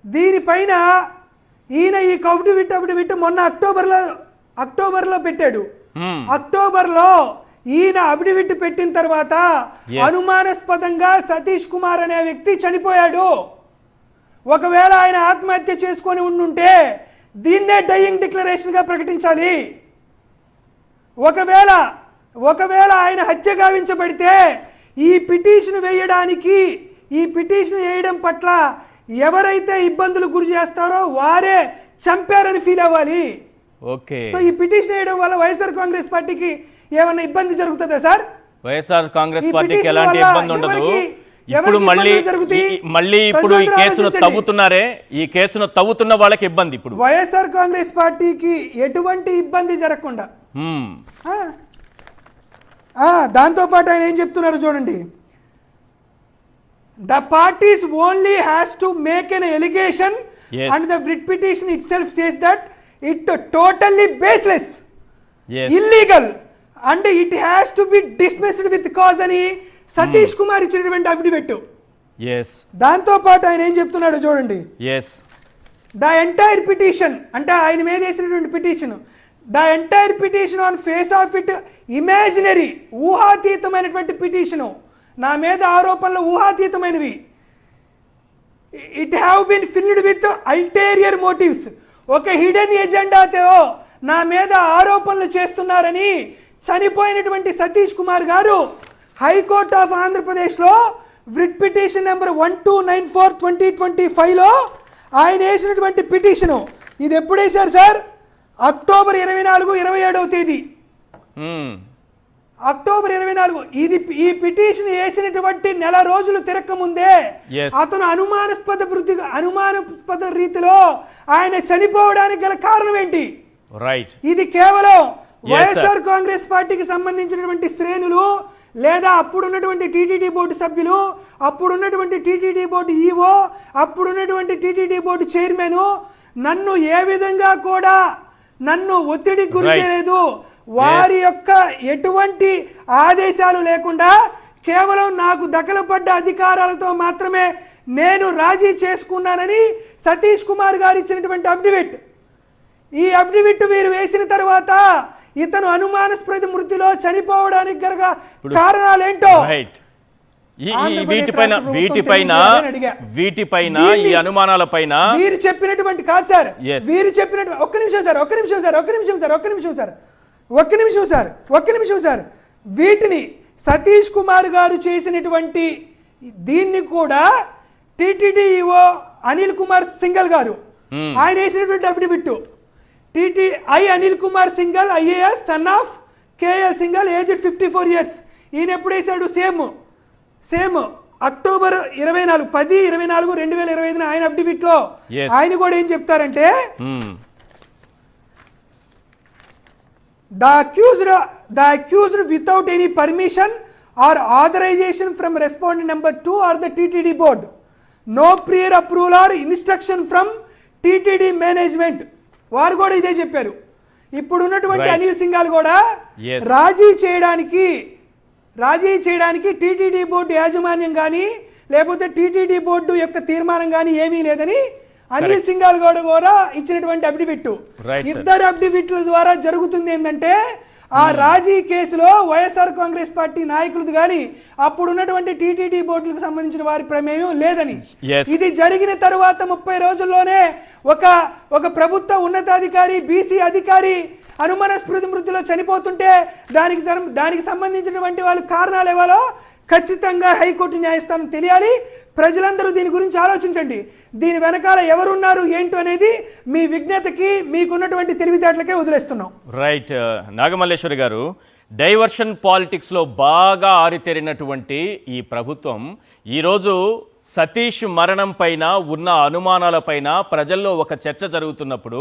దీనిపైన ఈయన ఈ అఫిడవిట్ మొన్న అక్టోబర్లో పెట్టాడు. అక్టోబర్లో ఈయన అఫిడవిట్ పెట్టిన తర్వాత అనుమానాస్పదంగా సతీష్ కుమార్ అనే వ్యక్తి చనిపోయాడు. ఒకవేళ ఆయన ఆత్మహత్య చేసుకొని ఉండుంటే దీన్నే డయింగ్ డిక్లరేషన్గా ప్రకటించాలి. ఒకవేళ ఆయన హత్య గావించబడితే ఈ పిటిషన్ వేయడం పట్ల ఎవరైతే ఇబ్బందులు గురి చేస్తారో వారే చంపారని ఫీల్ అవ్వాలి. ఓకే. సో ఈ పిటిషన్ వేయడం వల్ల వైఎస్ఆర్ కాంగ్రెస్ పార్టీకి ఏమన్నా ఇబ్బంది జరుగుతుందా సార్? వైఎస్ఆర్ కాంగ్రెస్ పార్టీకి ఎలాంటి ఇబ్బంది ఉండదు. ఇప్పుడు మళ్ళీ ఇప్పుడు ఈ కేసును తవ్వుతున్నారే, ఈ కేసును తవ్వుతున్న వాళ్ళకి ఇబ్బంది. ఇప్పుడు వైఎస్ఆర్ కాంగ్రెస్ పార్టీకి ఎటువంటి ఇబ్బంది జరగకుండా దాంతో పాటు ఆయన ఏం చెప్తున్నారు చూడండి. The parties only has to make an allegation and the writ petition itself says that it totally baseless, illegal and it has to be dismissed with cause అని సతీష్ కుమార్ ఇచ్చినటువంటి అఫిడవిట్. దాంతో పాటు ఆయన ఏం చెప్తున్నాడు చూడండి. ద ఎంటైర్ పిటిషన్ అంటే ఆయన మీద వేసినటువంటి petition, the entire petition on face of it imaginary, ఊహాతీతమైనటువంటి పిటిషను, నా మీద ఆరోపణలు ఊహాతీతమైనవి. It have been filed with ulterior motives, ఒక హిడెన్ ఎజెండాతో నా మీద ఆరోపణలు చేస్తున్నారని చనిపోయినటువంటి సతీష్ కుమార్ గారు హైకోర్ట్ ఆఫ్ ఆంధ్రప్రదేశ్లో వ్రిట్ పిటిషన్ నెంబర్ 1294/2025లో ఆయన వేసినటువంటి పిటిషను. ఇది ఎప్పుడు వేశారు సార్? అక్టోబర్ 24, 27వ తేదీ, అక్టోబర్ 24. ఈ పిటిషన్ వేసినటువంటి నెల రోజులు తిరక్క ముందే అతను అనుమానాస్పద రీతిలో ఆయన చనిపోవడానికి గల కారణం ఏంటి? ఇది కేవలం వైఎస్ఆర్ కాంగ్రెస్ పార్టీకి సంబంధించినటువంటి శ్రేణులు లేదా అప్పుడున్నటువంటి టీటీడీ బోర్డు సభ్యులు, అప్పుడున్నటువంటి టీటీడీ బోర్డు ఈఓ, అప్పుడున్నటువంటి టీటీడీ బోర్డు చైర్మన్ నన్ను ఏ విధంగా కూడా నన్ను ఒత్తిడికి గురి చేయలేదు. వారి యొక్క ఎటువంటి ఆదేశాలు లేకుండా కేవలం నాకు దఖలుపడ్డ అధికారాలతో మాత్రమే నేను రాజీ చేసుకున్నానని సతీష్ కుమార్ గారు ఇచ్చినటువంటి అఫిడవిట్. ఈ అఫిడవిట్ వీరు వేసిన తర్వాత ఇతను అనుమానాస్పద మృతిలో చనిపోవడానికి గల కారణాలేంటో వీటిపైన ఈ అనుమానాలపైన వీరు చెప్పినటువంటి కాదు సార్, వీరు చెప్పినటువంటి ఒక్క నిమిషం సార్, వీటిని సతీష్ కుమార్ గారు చేసినటువంటి దీన్ని కూడా టీటీడీఓ అనిల్ కుమార్ సింగల్ గారు ఆయన వేసినటువంటి affidavit. Anil Kumar single IAS, son of KL single, aged 54 years. ఈయన ఎప్పుడు వేశాడు? సేమ్ అక్టోబర్ 24, 10/24/2025 ఆయన అఫిడవిట్ లో ఆయన కూడా ఏం చెప్తారంటే the accused without any permission or authorization from respondent number 2 or the TTD board, no prior approval or instruction from TTD management. వారు కూడా ఇదే చెప్పారు. ఇప్పుడు ఉన్నటువంటి అనిల్ సింఘాల్ కూడా రాజీ చేయడానికి టీటీడీ బోర్డు యాజమాన్యం కానీ లేకపోతే టీటీడీ బోర్డు యొక్క తీర్మానం కానీ ఏమీ లేదని అనిల్ సింఘాల్ గౌడ్ కూడా ఇచ్చినటువంటి అఫిడవిట్. ఇద్దరు అఫిడవిట్ల ద్వారా జరుగుతుంది ఏంటంటే ఆ రాజీ కేసులో వైఎస్ఆర్ కాంగ్రెస్ పార్టీ నాయకులది కానీ అప్పుడున్నటువంటి టీటీడీ బోర్డులకు సంబంధించిన వారి ప్రమేయం లేదని. ఇది జరిగిన తరువాత 30 రోజుల్లోనే ఒక ప్రభుత్వ ఉన్నతాధికారి బీసీ అధికారి అనుమానాస్పద మృతిలో చనిపోతుంటే దానికి సంబంధించినటువంటి వాళ్ళు కారణాలు ఏవాలో ఖచ్చితంగా హైకోర్టు న్యాయస్థానం తెలియాలి. ప్రజలందరూ దీని గురించి ఆలోచించండి. దీని వెనకాల ఎవరున్నారు ఏంటో అనేది మీ విజ్ఞతకి మీకున్నటువంటి తెలివితేటలకే వదిలేస్తున్నాం. రైట్. నాగమల్లేశ్వరి గారు, డైవర్షన్ పాలిటిక్స్లో బాగా ఆరితేరినటువంటి ఈ ప్రభుత్వం ఈరోజు సతీష్ మరణం పైన ఉన్న అనుమానాలపైన ప్రజల్లో ఒక చర్చ జరుగుతున్నప్పుడు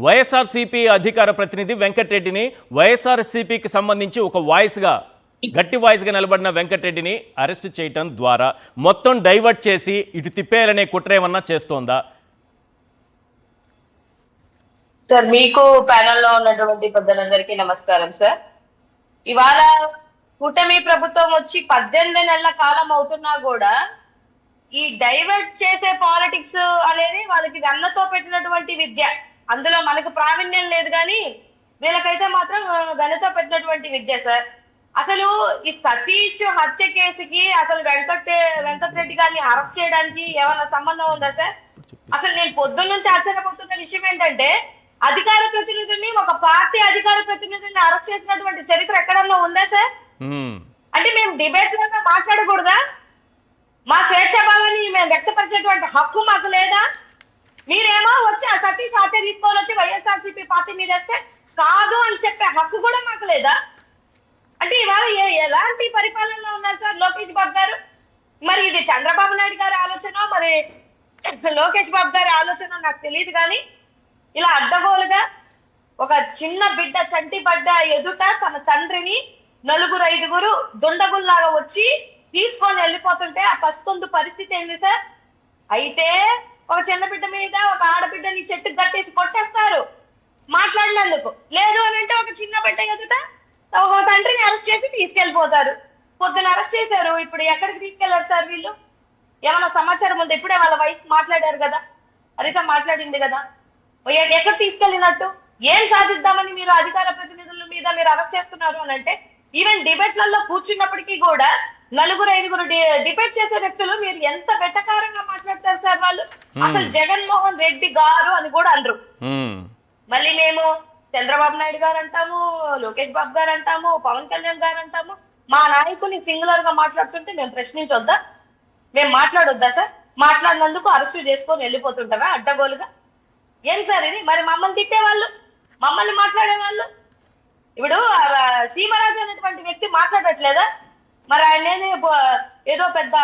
వైఎస్ఆర్సీపీ అధికార ప్రతినిధి వెంకటరెడ్డిని వైఎస్ఆర్సీపీకి సంబంధించి ఒక వాయిస్గా గట్టి వాయిస్గా నిలబడిన వెంకటరెడ్డిని అరెస్ట్ చేయటం ద్వారా మొత్తం డైవర్ట్ చేసి ఇటు తిప్పేయాలనే కుట్ర ఏమన్నా చేస్తోందా? సార్, మీకు ప్యానెల్లో ఉన్నటువంటి పెద్దలందరికీ నమస్కారం సార్. ఇవాళ కూటమి ప్రభుత్వం వచ్చి 18 నెలల కాలం అవుతున్నా కూడా ఈ డైవర్ట్ చేసే పాలిటిక్స్ అనేది వాళ్ళకి వెన్నతో పెట్టినటువంటి విద్య. అందులో మనకు ప్రావీణ్యం లేదు కానీ వీళ్ళకైతే మాత్రం వెన్నతో పెట్టినటువంటి విద్య సార్. అసలు ఈ సతీష్ హత్య కేసుకి అసలు వెంకటరెడ్డి గారిని అరెస్ట్ చేయడానికి ఏమైనా సంబంధం ఉందా సార్? అసలు నేను పొద్దున్న నుంచి ఆశ్చర్యపోతున్న విషయం ఏంటంటే, అధికార ప్రతినిధుల్ని, ఒక పార్టీ అధికార ప్రతినిధుల్ని అరెస్ట్ చేసినటువంటి చరిత్ర ఎక్కడన్నా ఉందా సార్? అంటే మేము డిబేట్స్ లో మాట్లాడకూడదా? మా స్వేచ్ఛాభావాన్ని మేము వ్యక్తపరిచేటువంటి హక్కు మాకు లేదా? మీరేమో వచ్చి ఆ సతీష్ హత్య తీసుకొని వచ్చి వైఎస్ఆర్సీపీ పార్టీ మీద వేస్తే కాదు అని చెప్పే హక్కు కూడా మాకు లేదా? అంటే ఇవాళ ఎలాంటి పరిపాలనలో ఉన్నారు సార్ లోకేష్ బాబు గారు? మరి ఇది చంద్రబాబు నాయుడు గారి ఆలోచన, మరి లోకేష్ బాబు గారి ఆలోచన నాకు తెలియదు కానీ ఇలా అడ్డగోలుగా ఒక చిన్న బిడ్డ చంటి పడ్డ ఎదుట తన తండ్రిని 4-5 దుండగుల్లాగా వచ్చి తీసుకొని వెళ్ళిపోతుంటే ఆ పస్తుందు పరిస్థితి ఏంది సార్? అయితే ఒక చిన్న బిడ్డ మీద ఒక ఆడబిడ్డని చెట్టుకు కట్టేసి కొట్టేస్తారు మాట్లాడినందుకు. లేదు అని అంటే ఒక చిన్న బిడ్డ ఎదుట ఒక తండ్రిని అరెస్ట్ చేసి తీసుకెళ్లిపోతారు. పొద్దున అరెస్ట్ చేశారు, ఇప్పుడు ఎక్కడికి తీసుకెళ్లారు సార్ వీళ్ళు? ఏమైనా సమాచారం ఉంది? ఇప్పుడే వాళ్ళ వైఫ్ మాట్లాడారు కదా, హరిత మాట్లాడింది కదా, ఎక్కడ తీసుకెళ్ళినట్టు? ఏం సాధిద్దామని మీరు అధికార ప్రతినిధుల మీద మీరు అరెస్ట్ చేస్తున్నారు అని అంటే, ఈవెన్ డిబేట్లలో కూర్చున్నప్పటికీ కూడా 4-5 డిబేట్ చేసే వ్యక్తులు మీరు ఎంత వెటకారంగా మాట్లాడతారు సార్ వాళ్ళు. అసలు జగన్మోహన్ రెడ్డి గారు అని కూడా అనరు. మళ్ళీ మేము చంద్రబాబు నాయుడు గారు అంటాము, లోకేష్ బాబు గారు అంటాము, పవన్ కళ్యాణ్ గారు అంటాము. మా నాయకుల్ని సింగులర్ గా మాట్లాడుతుంటే మేము ప్రశ్నించొద్దా? మేము మాట్లాడొద్దా సార్? మాట్లాడినందుకు అరెస్ట్ చేసుకొని వెళ్ళిపోతుంటారా అడ్డగోలుగా? ఏం సార్ ఇది? మరి మమ్మల్ని తిట్టేవాళ్ళు, మమ్మల్ని మాట్లాడేవాళ్ళు, ఇప్పుడు సీమరాజు అనేటువంటి వ్యక్తి మాట్లాడట్లేదా? మరి ఆయన ఏదో పెద్ద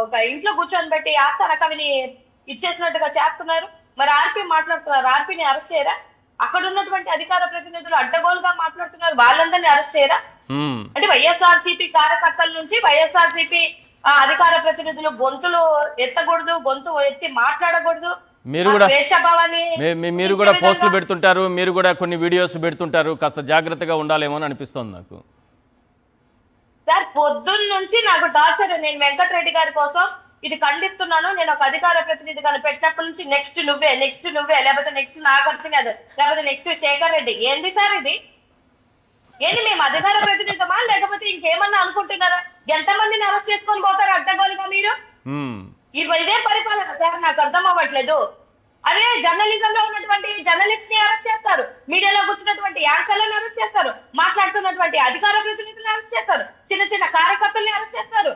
ఒక ఇంట్లో కూర్చొని పెట్టి ఆస్థాన కవిని ఇచ్చేసినట్టుగా చేస్తున్నారు. మరి ఆర్పీ మాట్లాడుతున్నారు, ఆర్పీని అరెస్ట్ చేయరా? అక్కడ ఉన్నటువంటి అధికార ప్రతినిధులు అడ్డగోలుగా మాట్లాడుతున్నారు, వాళ్ళందరినీ అరెస్ట్ చేయరా? అంటే వైఎస్ఆర్సీపీ కార్యకర్తల నుంచి వైఎస్ఆర్సీపీ అధికార ప్రతినిధులు గొంతులు ఎత్తకూడదు, గొంతు ఎత్తి మాట్లాడకూడదు. మీరు కూడా పోస్టులు పెడుతుంటారు, మీరు కూడా కొన్ని వీడియోస్ పెడుతుంటారు, కాస్త జాగ్రత్తగా ఉండాలేమో అని అనిపిస్తోంది నాకు. సార్, పొద్దున్న నుంచి నాకు టార్చర్. నేను వెంకటరెడ్డి గారి కోసం ఇది ఖండిస్తున్నాను. నేను ఒక అధికార ప్రతినిధి గారిని పెట్టినప్పటి నుంచి నెక్స్ట్ నువ్వే, లేకపోతే నెక్స్ట్ నాగార్జున, లేకపోతే నెక్స్ట్ శేఖర్ రెడ్డి. ఏంది సార్ ఇది? ఏంది మేము అధికార ప్రతినిధమా లేకపోతే ఇంకేమన్నా అనుకుంటున్నారా? ఎంతమందిని అరెస్ట్ చేసుకొని పోతారు అడ్డగోలుగా మీరు? ఇదే పరిపాలన సార్, నాకు అర్థం అవ్వట్లేదు. అదే జర్నలిజం లో ఉన్నటువంటి జర్నలిస్ట్ ని అరెస్ట్ చేస్తారు, మీడియాలో కూర్చున్నటువంటి యాంకర్లను అరెస్ట్ చేస్తారు, మాట్లాడుతున్నటువంటి అధికార ప్రతినిధులను అరెస్ట్ చేస్తారు, చిన్న కార్యకర్తల్ని అరెస్ట్ చేస్తారు.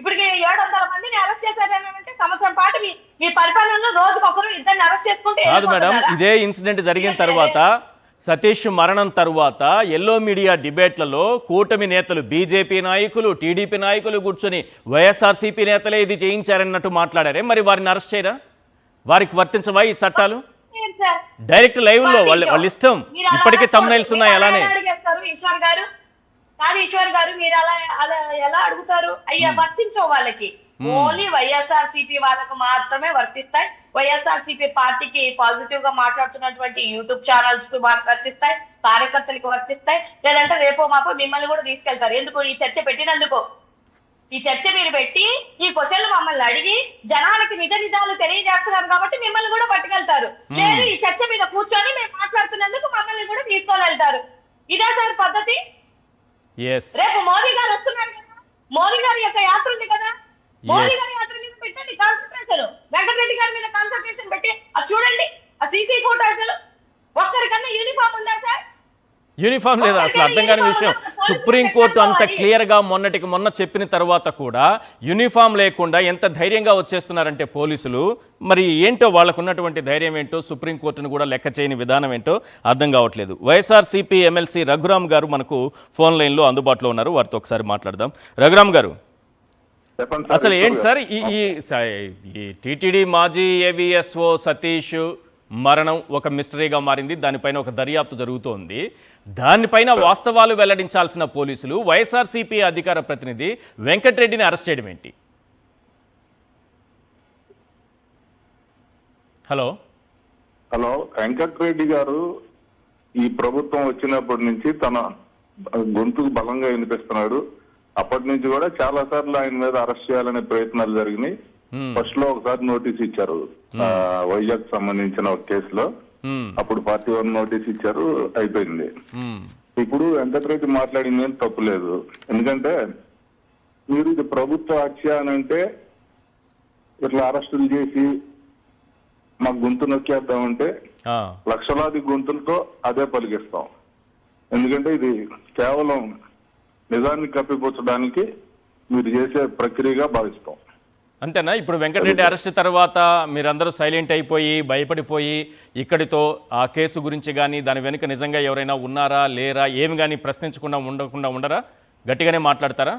ఇప్పటికి 700 మందిని అరెస్ట్ చేశారంటే సంవత్సరం పాటు మీ పరిపాలనలో రోజుకొకరు 2 అరెస్ట్ చేసుకుంటే కాదు మేడం. ఇదే ఇన్సిడెంట్ జరిగిన తర్వాత, సతీష్ మరణం తర్వాత ఎల్లో మీడియా డిబేట్లలో కూటమి నేతలు, బీజేపీ నాయకులు, టీడీపీ నాయకులు కూర్చొని వైఎస్ఆర్సీపీ నేతలే ఇది చేయించారన్నట్టు మాట్లాడారే, మరి వారిని అరెస్ట్ చేయరా? వారికి వర్తించవా ఈ చట్టాలు? డైరెక్ట్ లైవ్ లో వాళ్ళ ఇష్టం. ఇప్పటికీ తమ్నైల్స్ ఉన్నాయి అలానే. ఈశ్వర్ గారు మీరు అలా ఎలా అడుగుతారు? అయ్యా, వర్తించవు వాళ్ళకి. ఓన్లీ వైఎస్ఆర్సీపీ వాళ్ళకు మాత్రమే వర్తిస్తాయి. వైఎస్ఆర్సీపీ పార్టీకి పాజిటివ్ గా మాట్లాడుతున్నటువంటి యూట్యూబ్ ఛానల్స్ కు వర్తిస్తాయి, కార్యకర్తలకు వర్తిస్తాయి. లేదంటే రేపో మాపో మిమ్మల్ని కూడా తీసుకెళ్తారు. ఎందుకు ఈ చర్చ పెట్టినందుకు? ఈ చర్చ మీరు పెట్టి ఈ క్వశ్చన్లు మమ్మల్ని అడిగి జనాలకి నిజాలు తెలియజేస్తున్నారు కాబట్టి మిమ్మల్ని కూడా పట్టుకెళ్తారు. లేదు, ఈ చర్చ మీద కూర్చొని మేము మాట్లాడుతున్నందుకు మమ్మల్ని కూడా తీసుకొని వెళ్తారు. ఇదే సార్ పద్ధతి? రేపు మోదీ గారు వస్తున్నారు కదా, మోదీ గారి యొక్క యాత్ర ఉంది కదా, మోదీ గారి యాత్ర మీద పెట్టండి కాన్సన్ట్రేషన్. వెంకటరెడ్డి గారి మీద కాన్సన్ట్రేషన్ పెట్టి అది చూడండి. ఆ సీసీ ఫోటోస్ ఒక్కరికన్నా యూనిఫామ్ ఉందా సార్? యూనిఫామ్ లేదా? అసలు అర్థం కాని విషయం. సుప్రీంకోర్టు అంత క్లియర్గా మొన్న చెప్పిన తర్వాత కూడా యూనిఫామ్ లేకుండా ఎంత ధైర్యంగా వచ్చేస్తున్నారంటే పోలీసులు, మరి ఏంటో వాళ్ళకు ఉన్నటువంటి ధైర్యం ఏంటో, సుప్రీంకోర్టును కూడా లెక్క చేయని విధానం ఏంటో అర్థం కావట్లేదు. వైఎస్ఆర్సీపీ ఎమ్మెల్సీ రఘురామ్ గారు మనకు ఫోన్ లైన్లో అందుబాటులో ఉన్నారు, వారితో ఒకసారి మాట్లాడదాం. రఘురామ్ గారు, అసలు ఏంటి సార్ ఈ టీటీడీ మాజీ ఏవిఎస్ఓ సతీష్ మరణం ఒక మిస్టరీగా మారింది. దానిపైన ఒక దర్యాప్తు జరుగుతోంది. దానిపైన వాస్తవాలు వెల్లడించాల్సిన పోలీసులు వైఎస్ఆర్సీపీ అధికార ప్రతినిధి వెంకటరెడ్డిని అరెస్ట్ చేయడం ఏంటి? హలో హలో, వెంకటరెడ్డి గారు ఈ ప్రభుత్వం వచ్చినప్పటి నుంచి తన గొంతుకు బలంగా వినిపిస్తున్నాడు. అప్పటి నుంచి కూడా చాలా సార్లు ఆయన మీద అరెస్ట్ చేయాలనే ప్రయత్నాలు జరిగినాయి. ఫస్ట్ లో ఒకసారి నోటీస్ ఇచ్చారు వైజాగ్ సంబంధించిన ఒక కేసులో. అప్పుడు 41 నోటీస్ ఇచ్చారు, అయిపోయింది. ఇప్పుడు వెంకటరెడ్డి మాట్లాడింది ఏం తప్పులేదు. ఎందుకంటే మీరు ఇది ప్రభుత్వ హత్య అని అంటే ఇట్లా అరెస్టులు చేసి మా గొంతు నొక్కేద్దామంటే లక్షలాది గొంతులతో అదే పలికిస్తాం. ఎందుకంటే ఇది కేవలం నిజాన్ని కప్పిపుచ్చడానికి మీరు చేసే ప్రక్రియగా భావిస్తాం. అంతేనా? ఇప్పుడు వెంకటరెడ్డి అరెస్ట్ తర్వాత మీరందరూ సైలెంట్ అయిపోయి భయపడిపోయి ఇక్కడితో ఆ కేసు గురించి కానీ దాని వెనుక నిజంగా ఎవరైనా ఉన్నారా లేరా ఏమి కానీ ప్రశ్నించకుండా ఉండరా? గట్టిగానే మాట్లాడతారా?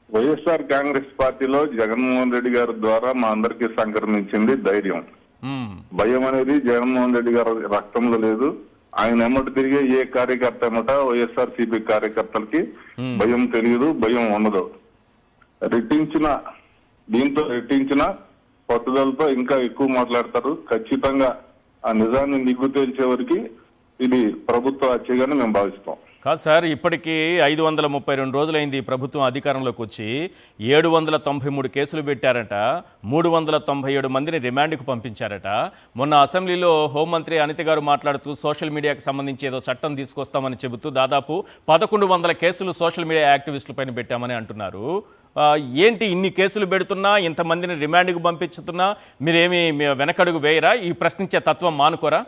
వైఎస్ఆర్ కాంగ్రెస్ పార్టీలో జగన్మోహన్ రెడ్డి గారి ద్వారా మా అందరికీ సంక్రమించింది ధైర్యం. భయం అనేది జగన్మోహన్ రెడ్డి గారి రక్తంలో లేదు. ఆయన ఎమ్మటి తిరిగే ఏ కార్యకర్త ఎమ్మట వైఎస్ఆర్ సిపి కార్యకర్తలకి భయం తెలియదు, భయం ఉండదు. రెట్టించిన పట్టుదలతో ఇంకా ఎక్కువ మాట్లాడతారు. ఖచ్చితంగా ఆ నిజాన్ని నిగ్గు తేల్చే వరకు ఇది ప్రభుత్వ హత్యగానే మేము భావిస్తాం. కాదు సార్, ఇప్పటికీ 532 రోజులైంది ప్రభుత్వం అధికారంలోకి వచ్చి. 793 కేసులు పెట్టారట, 397 మందిని రిమాండ్కు పంపించారట. మొన్న అసెంబ్లీలో హోంమంత్రి అనిత గారు మాట్లాడుతూ సోషల్ మీడియాకి సంబంధించి ఏదో చట్టం తీసుకొస్తామని చెబుతూ దాదాపు 1100 కేసులు సోషల్ మీడియా యాక్టివిస్టుల పైన పెట్టామని అంటున్నారు. ఏంటి ఇన్ని కేసులు పెడుతున్నా, ఇంతమందిని రిమాండ్కు పంపించుతున్నా మీరేమి వెనకడుగు వేయరా? ఈ ప్రశ్నించే తత్వం మానుకోరా?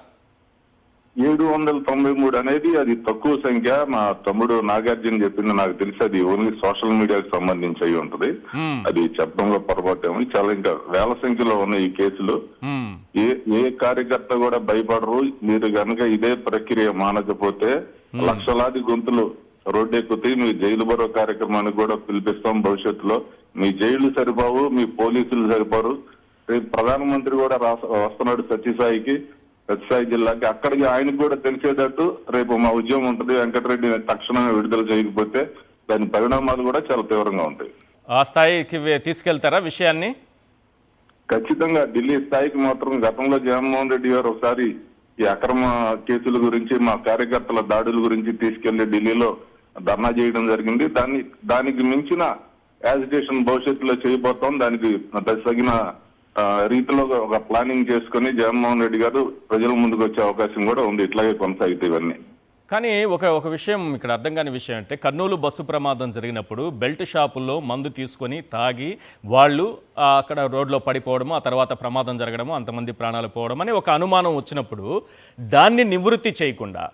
793 అనేది అది తక్కువ సంఖ్య. మా తమ్ముడు నాగార్జున చెప్పింది నాకు తెలిసి అది ఓన్లీ సోషల్ మీడియాకి సంబంధించి అయి ఉంటది. అది చెప్పడంలో పొరపాటు ఏమని చాలా ఇంకా వేల సంఖ్యలో ఉన్నాయి ఈ కేసులు. ఏ కార్యకర్త కూడా భయపడరు. మీరు కనుక ఇదే ప్రక్రియ మానకపోతే లక్షలాది గొంతులు రోడ్డెక్కుతాయి. మీ జైలు బరో కార్యక్రమానికి కూడా పిలిపిస్తాం భవిష్యత్తులో. మీ జైళ్లు సరిపోవు, మీ పోలీసులు సరిపోరు. రేపు ప్రధానమంత్రి కూడా వస్తున్నాడు సత్యసాయి జిల్లాకి. అక్కడికి ఆయనకు కూడా తెలిసేటట్టు రేపు మా ఉద్యమం ఉంటుంది. వెంకటరెడ్డిని తక్షణమే విడుదల చేయకపోతే దాని పరిణామాలు కూడా చాలా తీవ్రంగా ఉంటాయి. ఆ స్థాయికి తీసుకెళ్తారా విషయాన్ని? ఖచ్చితంగా ఢిల్లీ స్థాయికి మాత్రం. గతంలో జగన్మోహన్ రెడ్డి గారు ఒకసారి ఈ అక్రమ కేసుల గురించి, మా కార్యకర్తల దాడుల గురించి తీసుకెళ్లి ఢిల్లీలో ధర్నా చేయడం జరిగింది. దానికి మించిన యాజిటేషన్ భవిష్యత్తులో చేయబోతాం. దానికి తగిన రీతిలో ఒక ప్లానింగ్ చేసుకుని జగన్మోహన్ రెడ్డి గారు ప్రజల ముందుకు వచ్చే అవకాశం కూడా ఉంది. ఇట్లాగే కొనసాగుతాయి ఇవన్నీ. కానీ ఒక విషయం ఇక్కడ అర్థం కాని విషయం అంటే, కర్నూలు బస్సు ప్రమాదం జరిగినప్పుడు బెల్ట్ షాపుల్లో మందు తీసుకొని తాగి వాళ్ళు అక్కడ రోడ్లో పడిపోవడము, ఆ తర్వాత ప్రమాదం జరగడము, అంతమంది ప్రాణాలు పోవడం అని ఒక అనుమానం వచ్చినప్పుడు దాన్ని నివృత్తి చేయకుండా